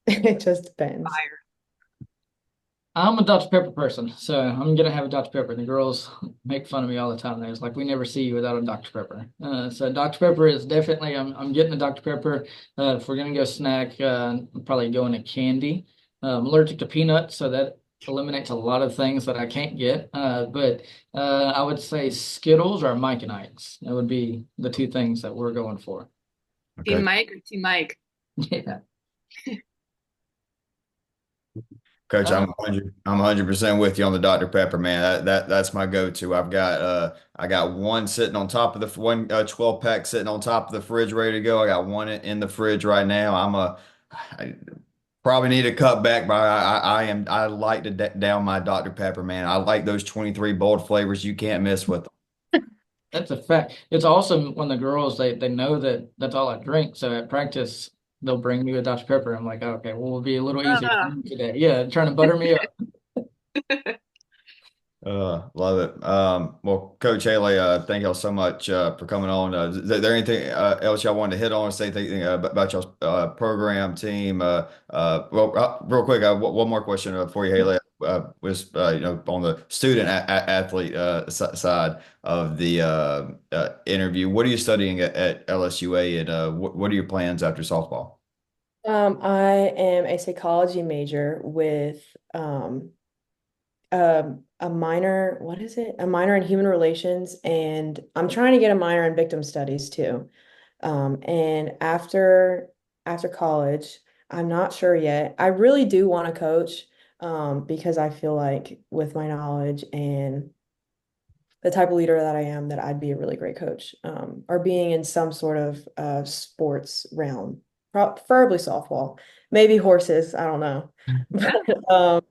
It just depends. Fire. I'm a Dr. Pepper person, so I'm gonna have a Dr. Pepper. The girls make fun of me all the time. There's like we never see you without a Dr. Pepper. So Dr. Pepper is definitely I'm getting a Dr. Pepper. If we're gonna go snack, I'm probably going to candy. I'm allergic to peanuts, so that eliminates a lot of things that I can't get. But I would say Skittles or Mike and Ike's. That would be the two things that we're going for. Team Okay. Mike or Team Mike? Yeah. Coach, Uh, I'm 100% with you on the Dr. Pepper, man. That's my go-to. I got one sitting on top of the one 12 pack sitting on top of the fridge ready to go. I got one in the fridge right now. I probably need to cut back, but I like to down my Dr. Pepper, man. I like those 23 bold flavors. You can't miss with them. That's a fact. It's awesome when the girls they know that that's all I drink. So at practice they'll bring me a Dr. Pepper. I'm like, okay, well, it'll be a little easier for me today. Yeah, trying to butter me up. Love it. Well, Coach Haley, thank y'all so much for coming on. Is there anything else y'all wanted to hit on or say anything about y'all's program team? Real quick, one more question for you, Haley. Was on the student athlete side of the interview, what are you studying at LSUA, and what are your plans after softball? I am a psychology major with a minor, what is it? A minor in human relations, and I'm trying to get a minor in victim studies too. And after college, I'm not sure yet. I really do want to coach, because I feel like with my knowledge and the type of leader that I am, that I'd be a really great coach, or being in some sort of sports realm, preferably softball, maybe horses, I don't know. But,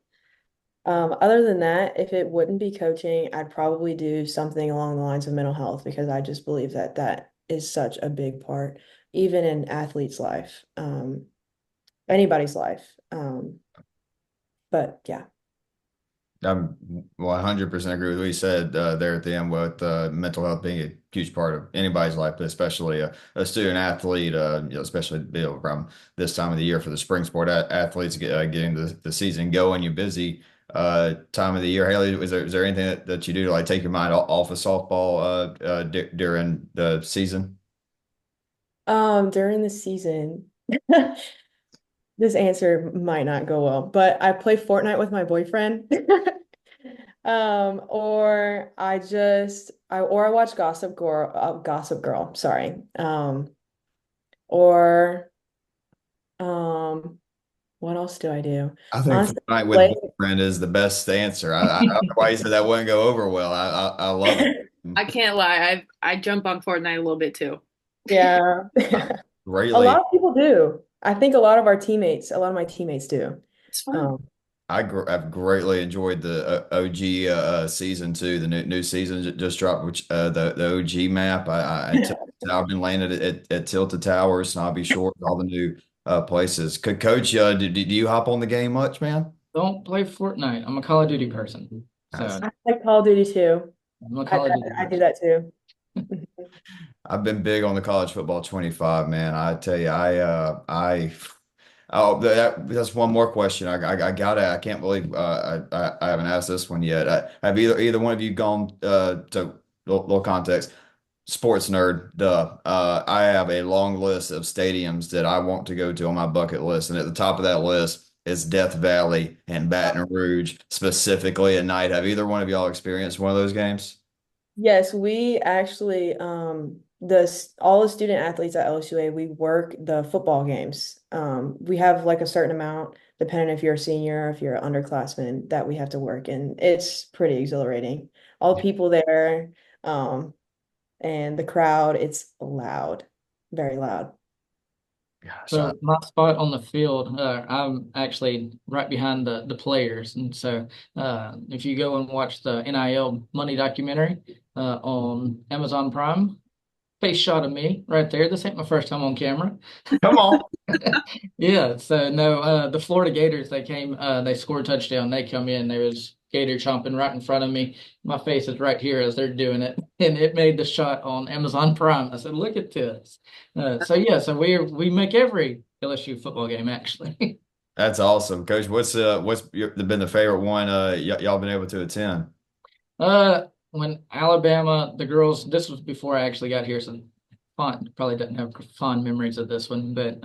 other than that, if it wouldn't be coaching, I'd probably do something along the lines of mental health, because I just believe that that is such a big part, even in athletes' life, anybody's life. But yeah. I'm 100% agree with what you said there at the end, with mental health being a huge part of anybody's life, but especially a student athlete, especially from this time of the year for the spring sport athletes getting the season going. You're busy time of the year. Haley, is there anything that you do to like take your mind off of softball during the season? During the season, this answer might not go well, but I play Fortnite with my boyfriend. Or I watch Gossip Girl, sorry. Or what else do I do? I think Honestly, Fortnite with play, boyfriend is the best answer. I don't know why you said that wouldn't go over well. I love it. I can't lie. I jump on Fortnite a little bit too. yeah. A lot Greatly. of people do. I think a lot of my teammates do. It's fun. Um, I've greatly enjoyed the OG season two. The new season just dropped, which the OG map. I've been landed at Tilted Towers, Snobby Shores, all the new places. Coach, do you hop on the game much, man? Don't play Fortnite. I'm a Call of Duty person. Nice. So I like Call of Duty too. I'm a I, Call of Duty I do person. that too. I've been big on the college football 25, man. I tell you, oh, that's one more question. I can't believe I haven't asked this one yet. Have either one of you gone to little context? Sports nerd, duh. I have a long list of stadiums that I want to go to on my bucket list, and at the top of that list is Death Valley and Baton Rouge, specifically at night. Have either one of y'all experienced one of those games? Yes, we actually all the student athletes at Lsua, we work the football games. We have like a certain amount, depending if you're a senior, if you're an underclassman, that we have to work, and it's pretty exhilarating. All the people there, and the crowd, it's loud, very loud. Gosh, So my spot on the field, I'm actually right behind the players, and so if you go and watch the NIL Money documentary on Amazon Prime, face shot of me right there. This ain't my first time on camera. come on. Yeah, so no, the Florida Gators, they scored a touchdown. They come in, there was Gator chomping right in front of me. My face is right here as they're doing it, and it made the shot on Amazon Prime. I said, "Look at this." So yeah, so we make every LSU football game actually. That's awesome, Coach. Been the favorite one y'all been able to attend? When Alabama, the girls, this was before I actually got here, so probably doesn't have fond memories of this one, but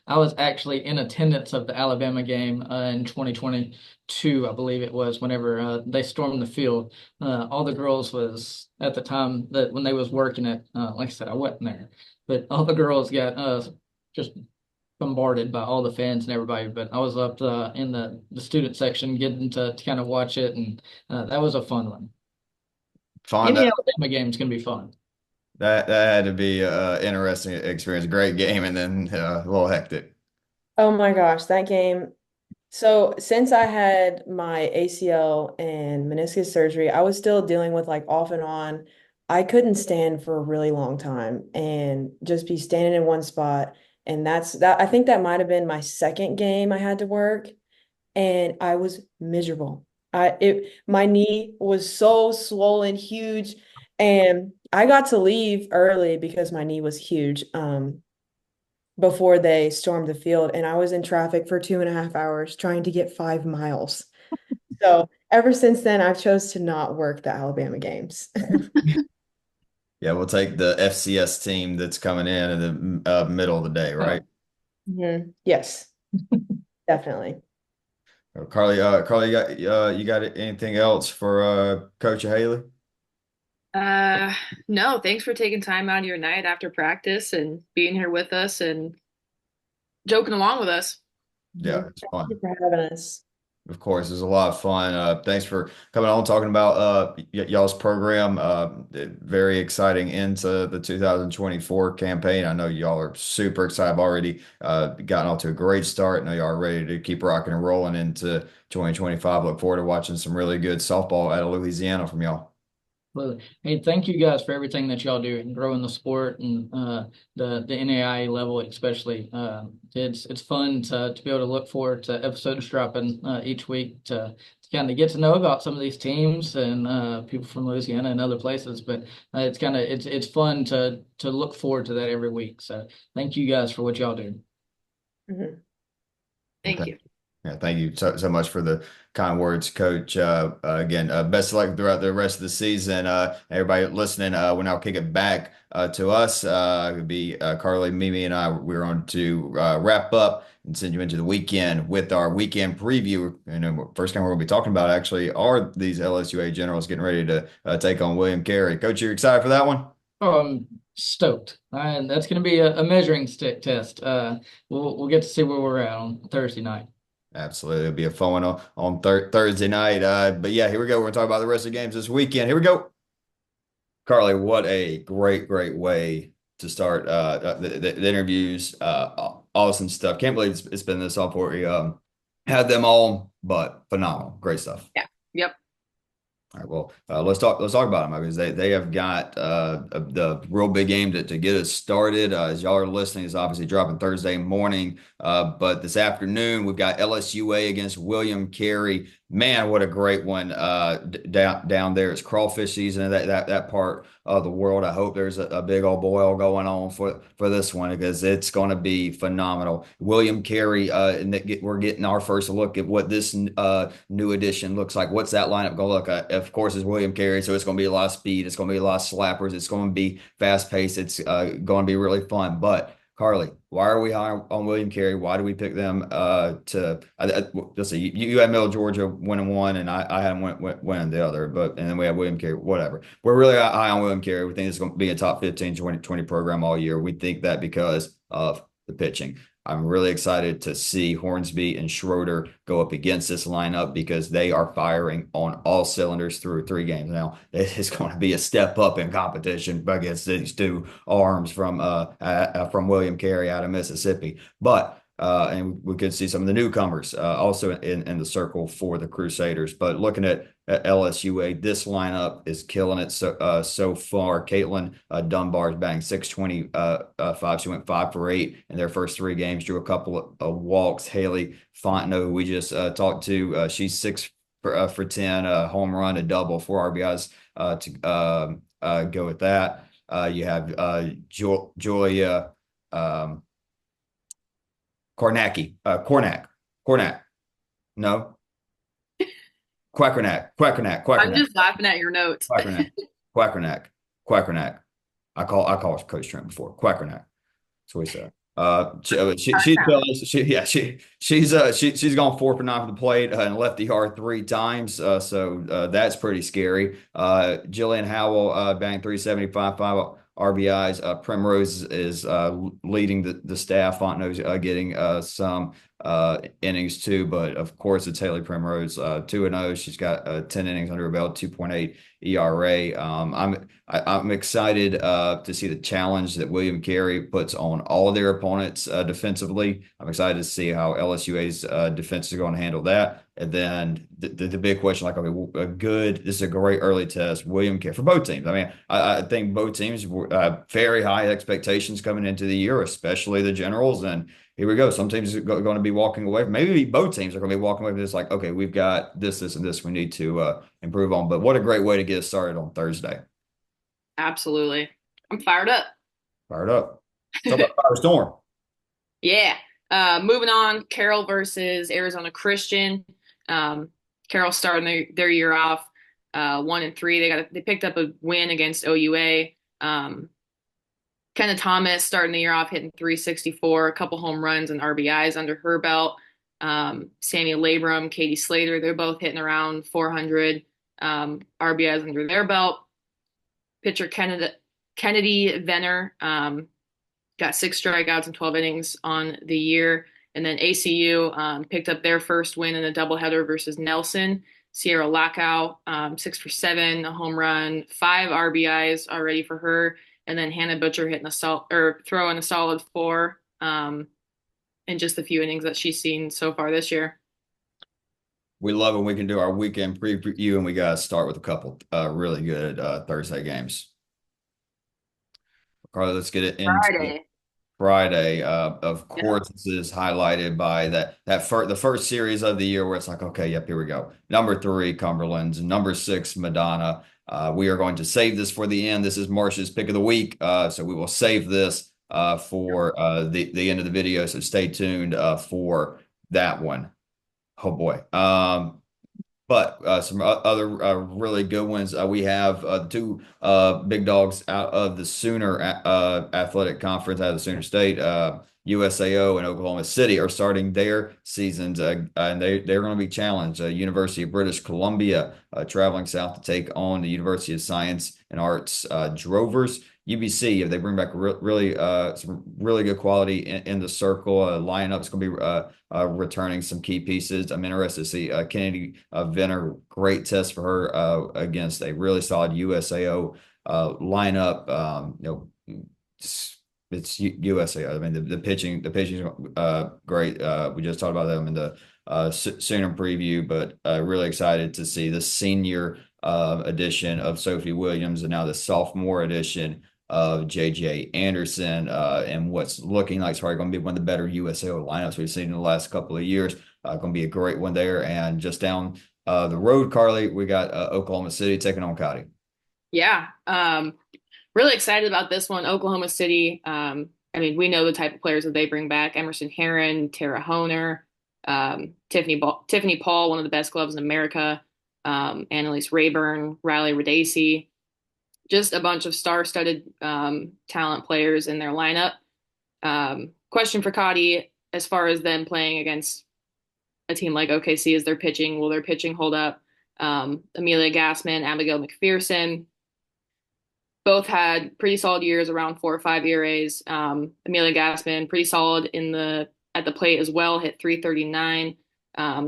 I was actually in attendance of the Alabama game in 2022, I believe it was, whenever they stormed the field. All the girls was at the time that when they was working it, like I said, I wasn't there, but all the girls got just bombarded by all the fans and everybody. But I was up in the student section getting to kind of watch it, and that was a fun one. Fun. Any Alabama game is gonna be fun. That had to be an interesting experience. Great game, and then a little hectic. Oh my gosh, that game. So since I had my ACL and meniscus surgery, I was still dealing with like off and on. I couldn't stand for a really long time and just be standing in one spot. And I think that might have been my second game I had to work, and I was miserable. My knee was so swollen, huge, and I got to leave early because my knee was huge. Before they stormed the field, and I was in traffic for 2.5 hours trying to get 5 miles. So ever since then, I've chose to not work the Alabama games. Yeah, we'll take the FCS team that's coming in the middle of the day, right? Yes, definitely. Carly, you got anything else for Coach Haley? Uh, no, thanks for taking time out of your night after practice and being here with us and joking along with us. Yeah, Mhm. it's Thank fun. you for having us. Of course, it was a lot of fun. Thanks for coming on talking about y'all's program. Very exciting into the 2024 campaign. I know y'all are super excited. I've already gotten off to a great start. I know y'all are ready to keep rocking and rolling into 2025. Look forward to watching some really good softball out of Louisiana from y'all. Well, hey, thank you guys for everything that y'all do and growing the sport and the NAIA level especially. It's fun to be able to look forward to episodes dropping each week to kind of get to know about some of these teams and people from Louisiana and other places. But it's fun to look forward to that every week. So thank you guys for what y'all do. Mhm. Thank you. Yeah, thank you so much for the kind words, Coach. Again, best of luck throughout the rest of the season. Everybody listening, we'll now kick it back to us. It would be Carly, Mimi, and I. We're on to wrap up and send you into the weekend with our weekend preview. And then first thing we're going to be talking about actually are these LSUA Generals getting ready to take on William Carey. Coach, you excited for that one? Oh, I'm stoked. That's going to be a measuring stick test. We'll get to see where we're at on Thursday night. Absolutely. It'll be a fun one on Thursday night. But yeah, here we go. We're going to talk about the rest of the games this weekend. Here we go. Carly, what a great way to start the interviews. Awesome stuff. Can't believe it's been this all for you. Had them all, but phenomenal. Great stuff. Yeah. Yep. All right, well, let's talk about them because they have got the real big game to get us started. As y'all are listening, it's obviously dropping Thursday morning, but this afternoon we've got LSUA against William Carey. Man, what a great one down there. It's crawfish season, that part of the world. I hope there's a big old boil going on for this one because it's going to be phenomenal. William Carey, and we're getting our first look at what this new edition looks like. What's that lineup going to look like? Of course, it's William Carey, so it's going to be a lot of speed. It's going to be a lot of slappers. It's going to be fast paced. It's going to be really fun. But Carly, why are we high on William Carey? Why do we pick them let's see, you had Middle Georgia winning one, and I had them winning the other, and then we have William Carey, whatever. We're really high on William Carey. We think it's going to be a top 15, 20 program all year. We think that because of the pitching. I'm really excited to see Hornsby and Schroeder go up against this lineup because they are firing on all cylinders through 3 games. Now, it's going to be a step up in competition against these two arms from William Carey out of Mississippi. But and we could see some of the newcomers also in the circle for the Crusaders. But looking at LSUA, this lineup is killing it so far. Caitlin Dunbar's batting 625. She went 5 for 8 in their first 3 games, drew a couple of walks. Haley Fontenot, who we just talked to, she's 6 for 10, a home run, a double, 4 RBIs to go with that. You have Julia Cornack. No, I'm Quackernack. just laughing at your notes. Quackernack. I call Coach Trent before Quackernack. That's what he said. She's gone 4 for 9 for the plate and left the yard 3 times. So that's pretty scary. Jillian Howell banged 375, 5 RBIs. Primrose is leading the staff. Fontenot's getting some innings too, but of course it's Haley Primrose 2-0. She's got 10 innings under her belt, 2.8 ERA. I'm excited to see the challenge that William Carey puts on all of their opponents defensively. I'm excited to see how LSUA's defense is going to handle that. And then the big question, like, okay, this is a great early test. William Carey for both teams. I mean, I think both teams were very high expectations coming into the year, especially the Generals. And here we go. Some teams are going to be walking away. Maybe both teams are going to be walking away with this, like, okay, we've got this, and this we need to improve on. But what a great way to get us started on Thursday. Absolutely. I'm fired up. Fired up. Talk about Firestorm. Yeah. Moving on, Carroll versus Arizona Christian. Carroll starting their year off 1-3. They picked up a win against OUA. Kenna Thomas starting the year off hitting 364, a couple home runs and RBIs under her belt. Sammy Labrum, Katie Slater, they're both hitting around 400 RBIs under their belt. Pitcher Kennedy Venner got 6 strikeouts and 12 innings on the year. And then ACU picked up their first win in a doubleheader versus Nelson. Sierra Lackow, 6 for 7, a home run, 5 RBIs already for her. And then Hannah Butcher hitting throwing a solid 4 in just the few innings that she's seen so far this year. We love when we can do our weekend preview, and we got to start with a couple really good Thursday games. Carly, let's get it into Friday. Friday. Of Yeah. course, this is highlighted by the first series of the year where it's like, okay, yep, here we go. Number 3, Cumberlands. Number 6, Madonna. We are going to save this for the end. This is Marsh's pick of the week, so we will save this for the end of the video. So stay tuned for that one. Oh boy. But some other really good ones. We have 2 big dogs out of the Sooner Athletic Conference, out of the Sooner State. USAO and Oklahoma City are starting their seasons, and they're going to be challenged. University of British Columbia traveling south to take on the University of Science and Arts Drovers. UBC, if they bring back some really good quality in the circle lineup, it's going to be returning some key pieces. I'm interested to see Kennedy Venner, great test for her against a really solid USAO lineup. It's USAO. I mean, the pitching great. We just talked about them in the Sooner preview, but really excited to see the senior edition of Sophie Williams and now the sophomore edition of JJ Anderson, and what's looking like it's probably going to be one of the better USAO lineups we've seen in the last couple of years. Going to be a great one there. And just down the road, Carly, we got Oklahoma City taking on Cotty. Yeah. Really excited about this one. Oklahoma City. I mean, we know the type of players that they bring back. Emerson Herron, Tara Honer, Tiffany Paul, one of the best gloves in America, Annalise Rayburn, Riley Radacy. Just a bunch of star-studded talent players in their lineup. Question for Cotty, as far as them playing against a team like OKC, is their pitching. Will their pitching hold up? Amelia Gassman, Abigail McPherson, both had pretty solid years, around 4 or 5 ERAs. Amelia Gassman, pretty solid at the plate as well, hit .339,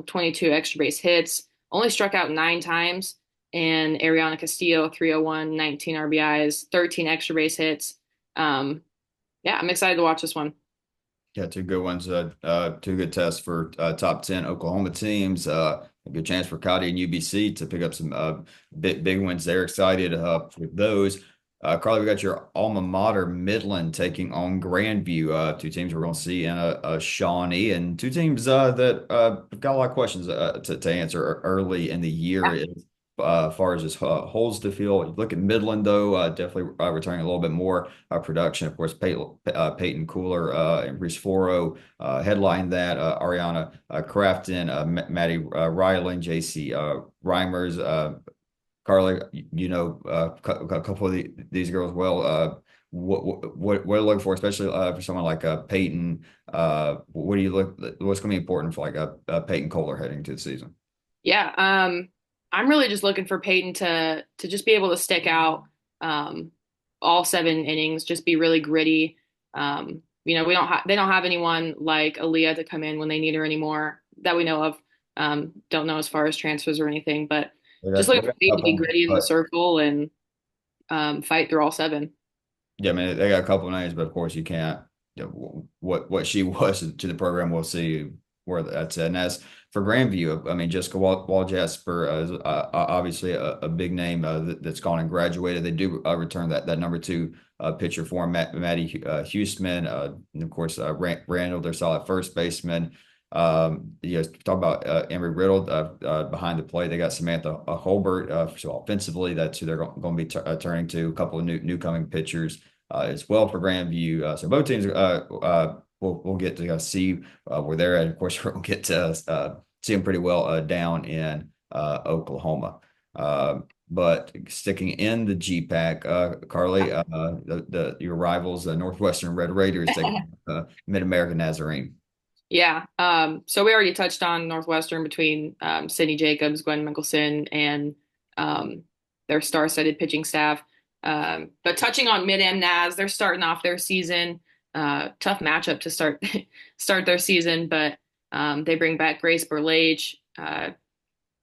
22 extra base hits, only struck out 9 times. And Ariana Castillo, 301, 19 RBIs, 13 extra base hits. Yeah, I'm excited to watch this one. Yeah, 2 good ones. 2 good tests for top 10 Oklahoma teams. A good chance for Cotty and UBC to pick up some big wins. They're excited with those. Carly, we got your alma mater, Midland, taking on Grandview. 2 teams we're going to see in a Shawnee, and 2 teams that got a lot of questions to answer early in the year. As far as just holds to feel. Look at Midland, though, definitely returning a little bit more production. Of course, Peyton Cooler and Reese Foro headlined that. Ariana Crafton, Maddie Ryland, JC Reimers, Carly, a couple of these girls well. What are you looking for, especially for someone like Peyton? What do you what's going to be important for like Peyton Kohler heading to the season? Yeah, I'm really just looking for Peyton to just be able to stick out all 7 innings, just be really gritty. They don't have anyone like Aaliyah to come in when they need her anymore that we know of. Don't know as far as transfers or anything, but just looking for Peyton to be gritty in the circle and fight through all 7. Yeah, I mean, they got a couple of names, but of course you can't. What she was to the program, we'll see where that's at. And as for Grandview, I mean, Jessica Wall-Jasper is obviously a big name that's gone and graduated. They do return that number 2 pitcher for him, Maddie Huseman, and of course Randall, their solid first baseman. Talk about Emery Riddle behind the plate. They got Samantha Holbert. So offensively, that's who they're going to be turning to. A couple of new coming pitchers as well for Grandview. So both teams we'll get to see where they're at. Of course, we're going to get to see them pretty well down in Oklahoma. But sticking in the GPAC, Carly, your rivals, the Northwestern Red Raiders, taking Mid-America Nazarene. Yeah. So we already touched on Northwestern between Sydney Jacobs, Gwen Mickelson, and their star-studded pitching staff. But touching on Mid-Am Naz, they're starting off their season Tough matchup to start their season, but they bring back Grace Berlage,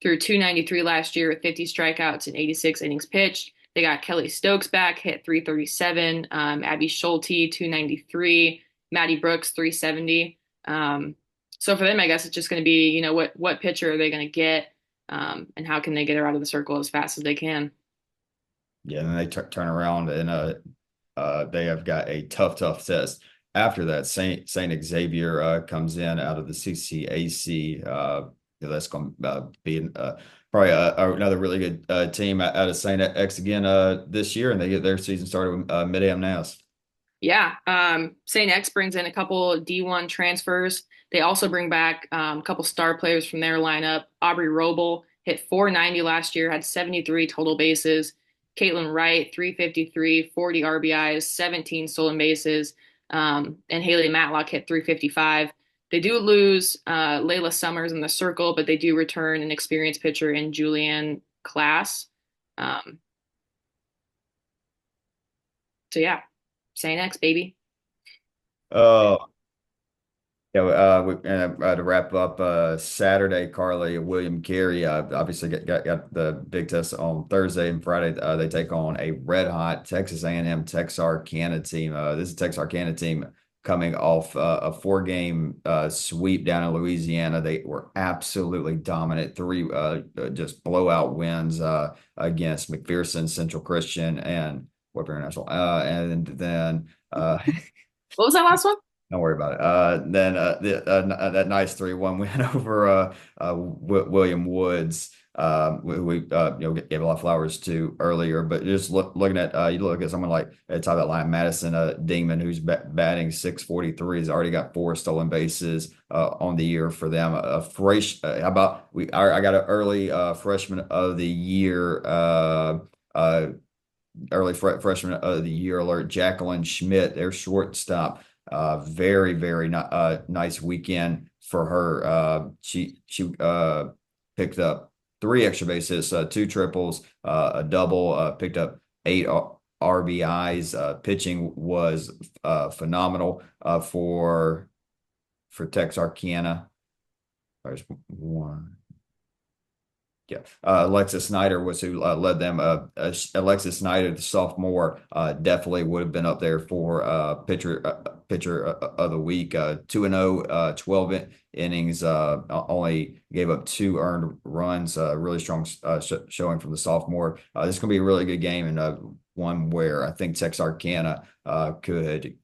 threw 293 last year with 50 strikeouts and 86 innings pitched. They got Kelly Stokes back, hit 337. Abby Schulte, 293. Maddie Brooks, 370. So for them, I guess it's just going to be, what pitcher are they going to get, and how can they get her out of the circle as fast as they can? Yeah, and then they turn around and they have got a tough test. After that, Saint Xavier comes in out of the CCAC. That's going to be probably another really good team out of Saint X again this year, and they get their season started with Mid-Am NAS. Yeah, St. X brings in a couple D1 transfers. They also bring back a couple star players from their lineup. Aubrey Roble hit 490 last year, had 73 total bases. Caitlin Wright, 353, 40 RBIs, 17 stolen bases. And Haley Matlock hit 355. They do lose Layla Summers in the circle, but they do return an experienced pitcher in Julianne Class. So yeah, St. X, baby. Oh, yeah. To wrap up Saturday, Carly, William Carey obviously got the big test on Thursday and Friday. They take on a red hot Texas A&M Texarkana team. This is Texarkana team coming off a 4-game sweep down in Louisiana. They were absolutely dominant. 3 just blowout wins against McPherson, Central Christian, and Webber International. And then What was that last one? don't worry about it. Then that nice 3-1 win over William Woods, who we gave a lot of flowers to earlier. But just looking at you look at someone like at the top of that line, Madison Dingman, who's batting 643, has already got 4 stolen bases on the year for them. Fresh, how about I got an early freshman of the year. Early freshman of the year alert, Jacqueline Schmidt, their shortstop. Very nice weekend for her. She picked up 3 extra bases, 2 triples, a double, picked up 8 RBIs. Pitching was phenomenal for Texarkana. There's one. Yeah, Alexis Snyder was who led them. Alexis Snyder, the sophomore, definitely would have been up there for pitcher of the week. 2-0, 12 innings, only gave up 2 earned runs. Really strong showing from the sophomore. This is going to be a really good game, and one where I think Texarkana could,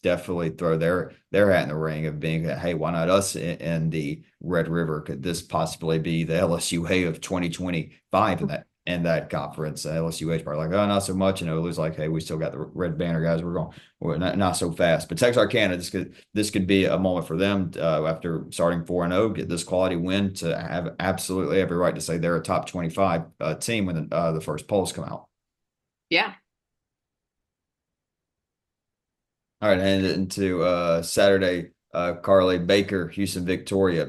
definitely throw their hat in the ring of being, hey, why not us in the Red River? Could this possibly be the LSUA of 2025 in that conference? LSUA is probably like, oh, not so much. It was like, hey, we still got the Red Banner guys. We're not so fast. But Texarkana, this could be a moment for them after starting 4-0, get this quality win to have absolutely every right to say they're a top 25 team when the first polls come out. Yeah. All right, and into Saturday, Carly Baker, Houston Victoria,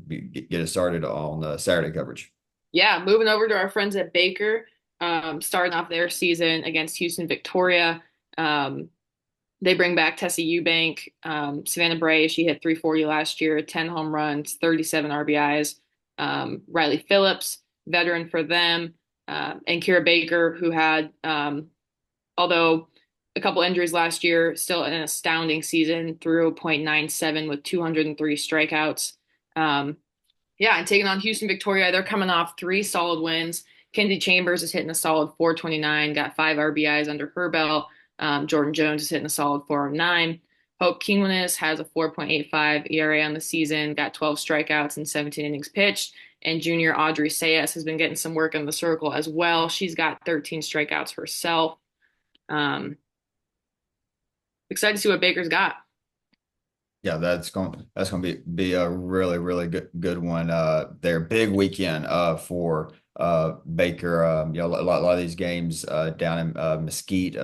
get us started on Saturday coverage. Yeah, moving over to our friends at Baker, starting off their season against Houston Victoria. They bring back Tessie Eubank, Savannah Bray. She hit 340 last year, 10 home runs, 37 RBIs. Riley Phillips, veteran for them, and Kira Baker, who had, although a couple injuries last year, still an astounding season, threw .97 with 203 strikeouts. Yeah, and taking on Houston Victoria, they're coming off 3 solid wins. Kinsey Chambers is hitting a solid 429, got 5 RBIs under her belt. Jordan Jones is hitting a solid 409. Hope Keenelis has a 4.85 ERA on the season, got 12 strikeouts and 17 innings pitched. And junior Audrey Sayas has been getting some work in the circle as well. She's got 13 strikeouts herself. Excited to see what Baker's got. Yeah, that's going to be a really good one. Their big weekend for Baker. A lot of these games down in Mesquite.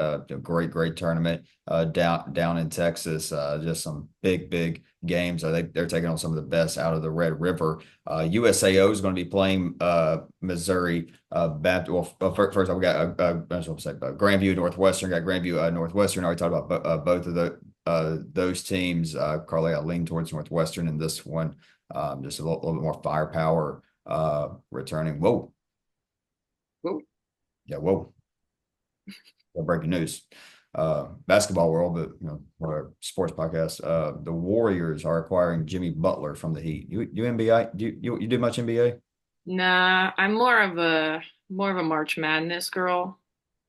Great tournament down in Texas. Just some big games. They're taking on some of the best out of the Red River. USAO is going to be playing Missouri Baptist. Well, first we got Grandview Northwestern. Got Grandview Northwestern. I already talked about both of those teams, Carly, I lean towards Northwestern in this one. Just a little bit more firepower returning. Whoa. Whoa. Yeah, whoa. Breaking news. Basketball world, but we're a sports podcast. The Warriors are acquiring Jimmy Butler from the Heat. You NBA? You do much NBA? Nah, I'm more of a March Madness girl.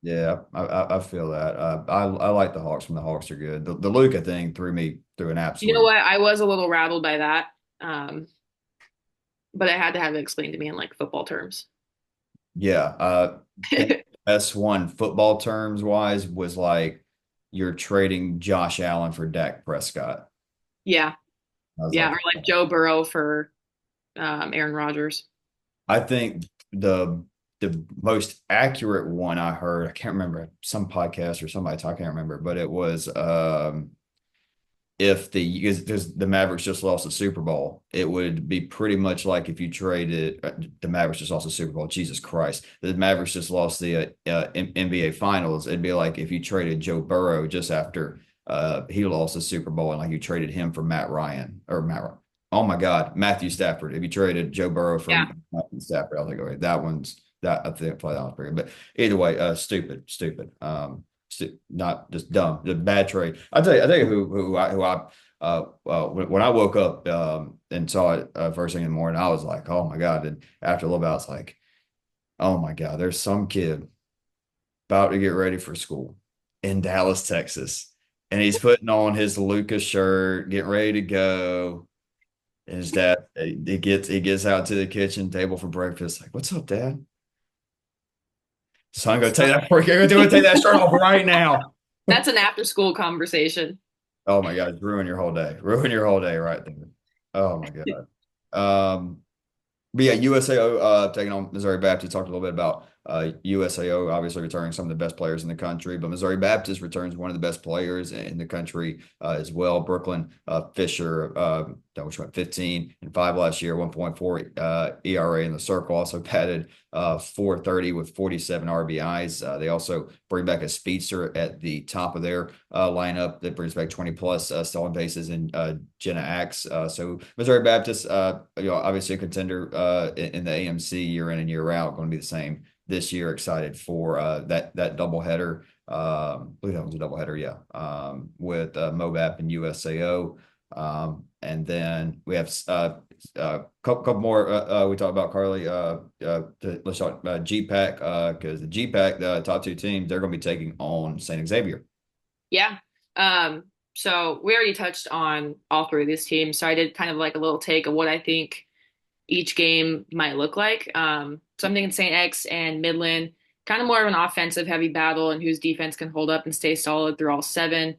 Yeah, I feel that. I like the Hawks when the Hawks are good. The Luka thing threw me through an You know absolute. what? I was a little rattled by that. Um, but I had to have it explained to me in like football terms. Yeah, think S1 football terms wise was like you're trading Josh Allen for Dak Prescott. Yeah. I was Yeah. like, Or like Joe Burrow for Aaron Rodgers. I think the most accurate one I heard, I can't remember, some podcast or somebody talking, I can't remember, but it was if the Mavericks just lost the Super Bowl, it would be pretty much like if you traded the Mavericks just lost the Super Bowl. Jesus Christ, the Mavericks just lost the NBA Finals. It'd be like if you traded Joe Burrow just after he lost the Super Bowl, and like you traded him for Matt Ryan or Matt. Oh my God, Matthew Stafford. If you traded Joe Burrow for Yeah. Matthew Stafford, I was like, okay, that one's that. I think probably that one's pretty good. But either way, stupid. Not just dumb, the bad trade. I tell you when I woke up and saw it first thing in the morning, I was like, oh my God. And after a little bit, I was like, oh my God, there's some kid about to get ready for school in Dallas, Texas. And he's putting on his Lucas shirt, getting ready to go. And his dad, he gets out to the kitchen table for breakfast. Like, what's up, Dad? So I'm gonna take that. I'm gonna take that shirt off right now. That's an after school conversation. Oh my God, ruin your whole day. Ruin your whole day right there. Oh my God. But yeah, USAO taking on Missouri Baptist. Talked a little bit about USAO obviously returning some of the best players in the country, but Missouri Baptist returns one of the best players in the country as well. Brooklyn Fisher, which went 15-5 last year, 1.4 ERA in the circle. Also batted 430 with 47 RBIs. They also bring back a speedster at the top of their lineup that brings back 20 plus stolen bases in Jenna Axe. So Missouri Baptist, obviously a contender in the AMC year in and year out, going to be the same this year. Excited for that doubleheader. I believe that was a doubleheader, yeah. With MoBap and USAO. And then we have couple more we talked about, Carly. Let's talk about GPAC because the GPAC, the top two teams, they're going to be taking on St. Xavier. Yeah. So we already touched on all three of these teams. So I did kind of like a little take of what I think each game might look like. So I'm thinking St. X and Midland, kind of more of an offensive heavy battle and whose defense can hold up and stay solid through all seven.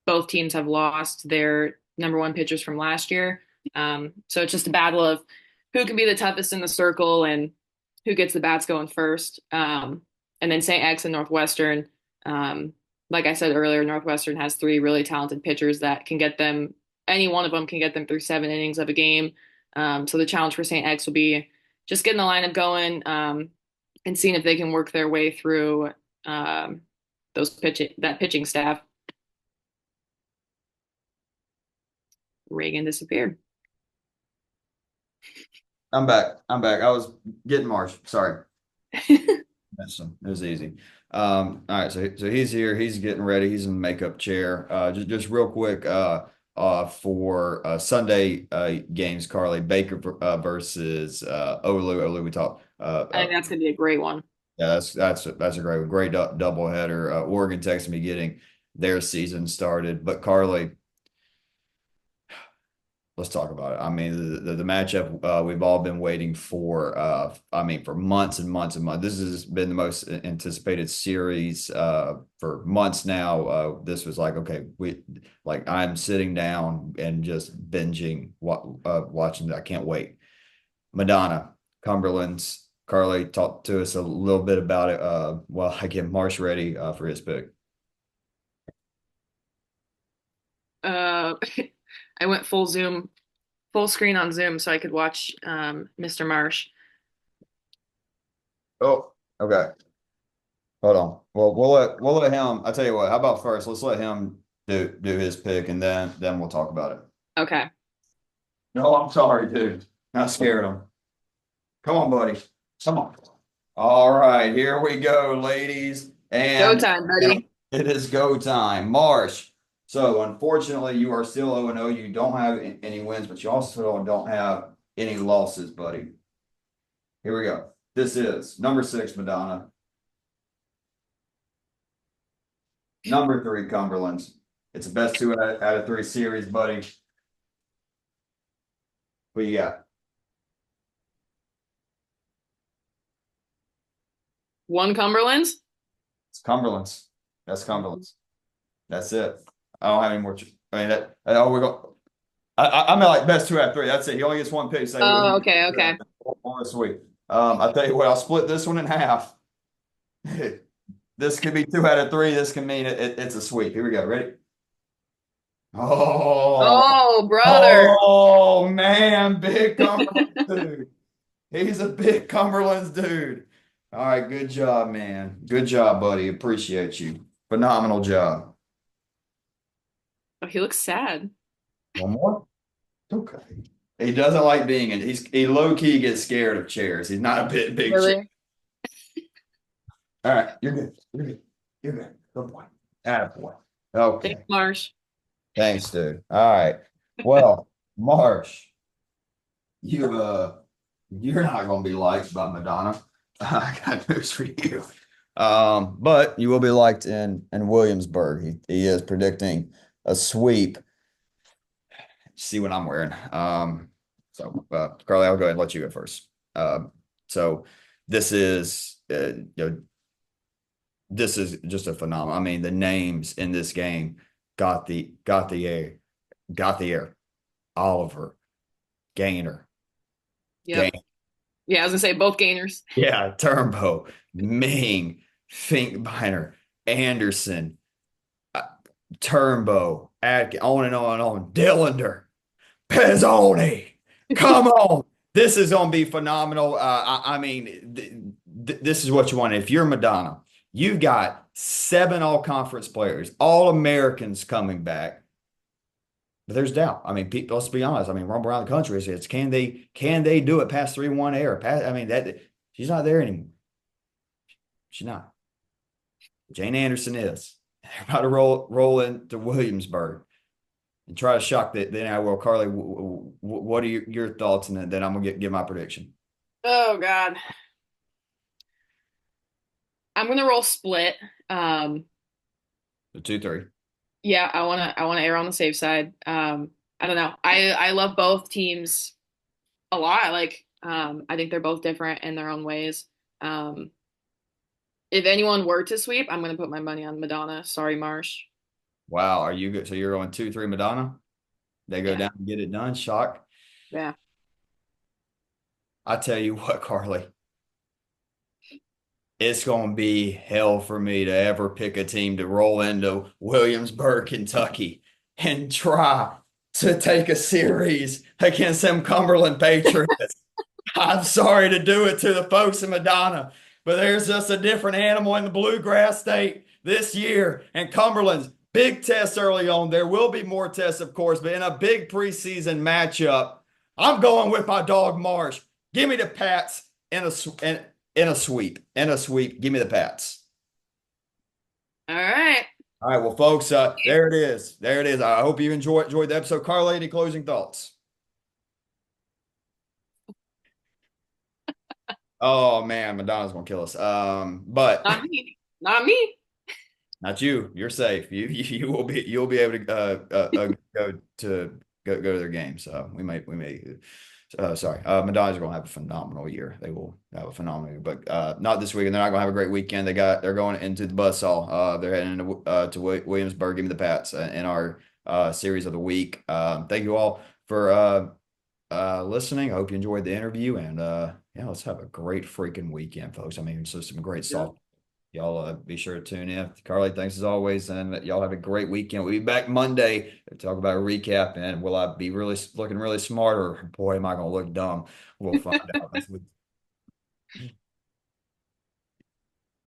Both teams have lost their number one pitchers from last year. So it's just a battle of who can be the toughest in the circle and who gets the bats going first. And then St. X and Northwestern, like I said earlier, Northwestern has three really talented pitchers that can get them, any one of them can get them through 7 innings of a game. So the challenge for St. X will be just getting the lineup going and seeing if they can work their way through that pitching staff. Reagan disappeared. I'm back. I was getting Marsh. Sorry. Missed him. It was easy. All right, so he's here. He's getting ready. He's in the makeup chair. Just real quick. For Sunday games, Carly, Baker versus Olu. Olu, we talked. I think that's gonna be a great one. Yeah, that's a great one. Great double header. Oregon texted me getting their season started, but Carly, let's talk about it. I mean, the matchup we've all been waiting for. I mean, for months and months and months. This has been the most anticipated series for months now. This was like, okay, I'm sitting down and just binging, watching. I can't wait. Madonna, Cumberlands. Carly, talk to us a little bit about it. Well, I get Marsh ready for his pick. I went full screen on Zoom so I could watch Mr. Marsh. Oh, okay. Hold on. Well, we'll let him. I'll tell you what. How about first? Let's let him do his pick, and then we'll talk about it. Okay. No, I'm sorry, dude. Not scared him. Come on, buddy. Come on. All right, here we go, ladies. Go And time, buddy. it is go time. Marsh. So unfortunately, you are still 0-0. You don't have any wins, but you also don't have any losses, buddy. Here we go. This is number 6, Madonna. Number 3, Cumberlands. It's a best 2 out of 3 series, buddy. What you got? 1 Cumberlands. It's Cumberlands. That's Cumberlands. That's it. I don't have any more. I mean, we're going. I'm at like best 2 out of 3. That's it. He only gets 1 pick. So Oh, okay, okay. On this week. I'll tell you what. I'll split this one in half. This could be 2 out of 3. This can mean it's a sweep. Here we go. Ready? Oh, brother. Oh man, big Cumberlands dude. He's a big Cumberlands dude. All right, good job, man. Good job, buddy. Appreciate you. Phenomenal job. Oh, he looks sad. One more? Okay. He doesn't like being in. He low key gets scared of chairs. He's not a big chair. Really? All right, you're good. You're good. You're good. Good boy. Attaboy. Okay. Thanks, Marsh. Thanks, dude. All right. Well, Marsh, you're not gonna be liked by Madonna. I got news for you. But you will be liked in Williamsburg. He is predicting a sweep. See what I'm wearing. So Carly, I'll go ahead and let you go first. So this is this is just a phenomenon. I mean, the names in this game got the air. Oliver, Gainer. Yep. Yeah, I was gonna say both gainers. Yeah, Turnbow, Ming, Finkbeiner, Anderson, Turnbow, on and on and on. Dillander, Pezzoni. Come on. This is going to be phenomenal. I mean, this is what you want. If you're Madonna, you've got 7 all-conference players, all Americans coming back. But there's doubt. I mean, people, let's be honest. I mean, run around the country, it's can they do it past 3-1 air? I mean, that she's not there anymore. She's not. Jane Anderson is. They're about to roll into Williamsburg and try to shock the NAIA world. Carly, what are your thoughts? And then I'm gonna give my prediction. Oh God. I'm gonna roll split. The 2-3. Yeah, I wanna err on the safe side. I don't know. I love both teams a lot. I think they're both different in their own ways. If anyone were to sweep, I'm gonna put my money on Madonna. Sorry, Marsh. Wow, are you good? So you're going 2-3 Madonna? They go down and get it done. Shock. Yeah. I tell you what, Carly. It's going to be hell for me to ever pick a team to roll into Williamsburg, Kentucky, and try to take a series against them Cumberland Patriots. I'm sorry to do it to the folks in Madonna, but there's just a different animal in the Bluegrass State this year. And Cumberland's big test early on. There will be more tests, of course, but in a big preseason matchup, I'm going with my dog Marsh. Give me the Pats in a sweep. Give me the Pats. All right. All right. Well, folks, there it is. I hope you enjoyed the episode. Carly, any closing thoughts? Oh man, Madonna's gonna kill us. But not me. Not me. Not you. You're safe. You'll be able to go to their game. So we may. Sorry, Madonna's going to have a phenomenal year. They will have a phenomenal year, but not this weekend. They're not going to have a great weekend. They're going into the buzzsaw. They're heading to Williamsburg. Give me the Pats in our series of the week. Thank you all for listening. I hope you enjoyed the interview, and let's have a great freaking weekend, folks. I mean, so some great stuff. Y'all be sure to tune in. Carly, thanks as always, and y'all have a great weekend. We'll be back Monday to talk about a recap, and will I be looking really smart, or boy, am I going to look dumb? We'll find out this week.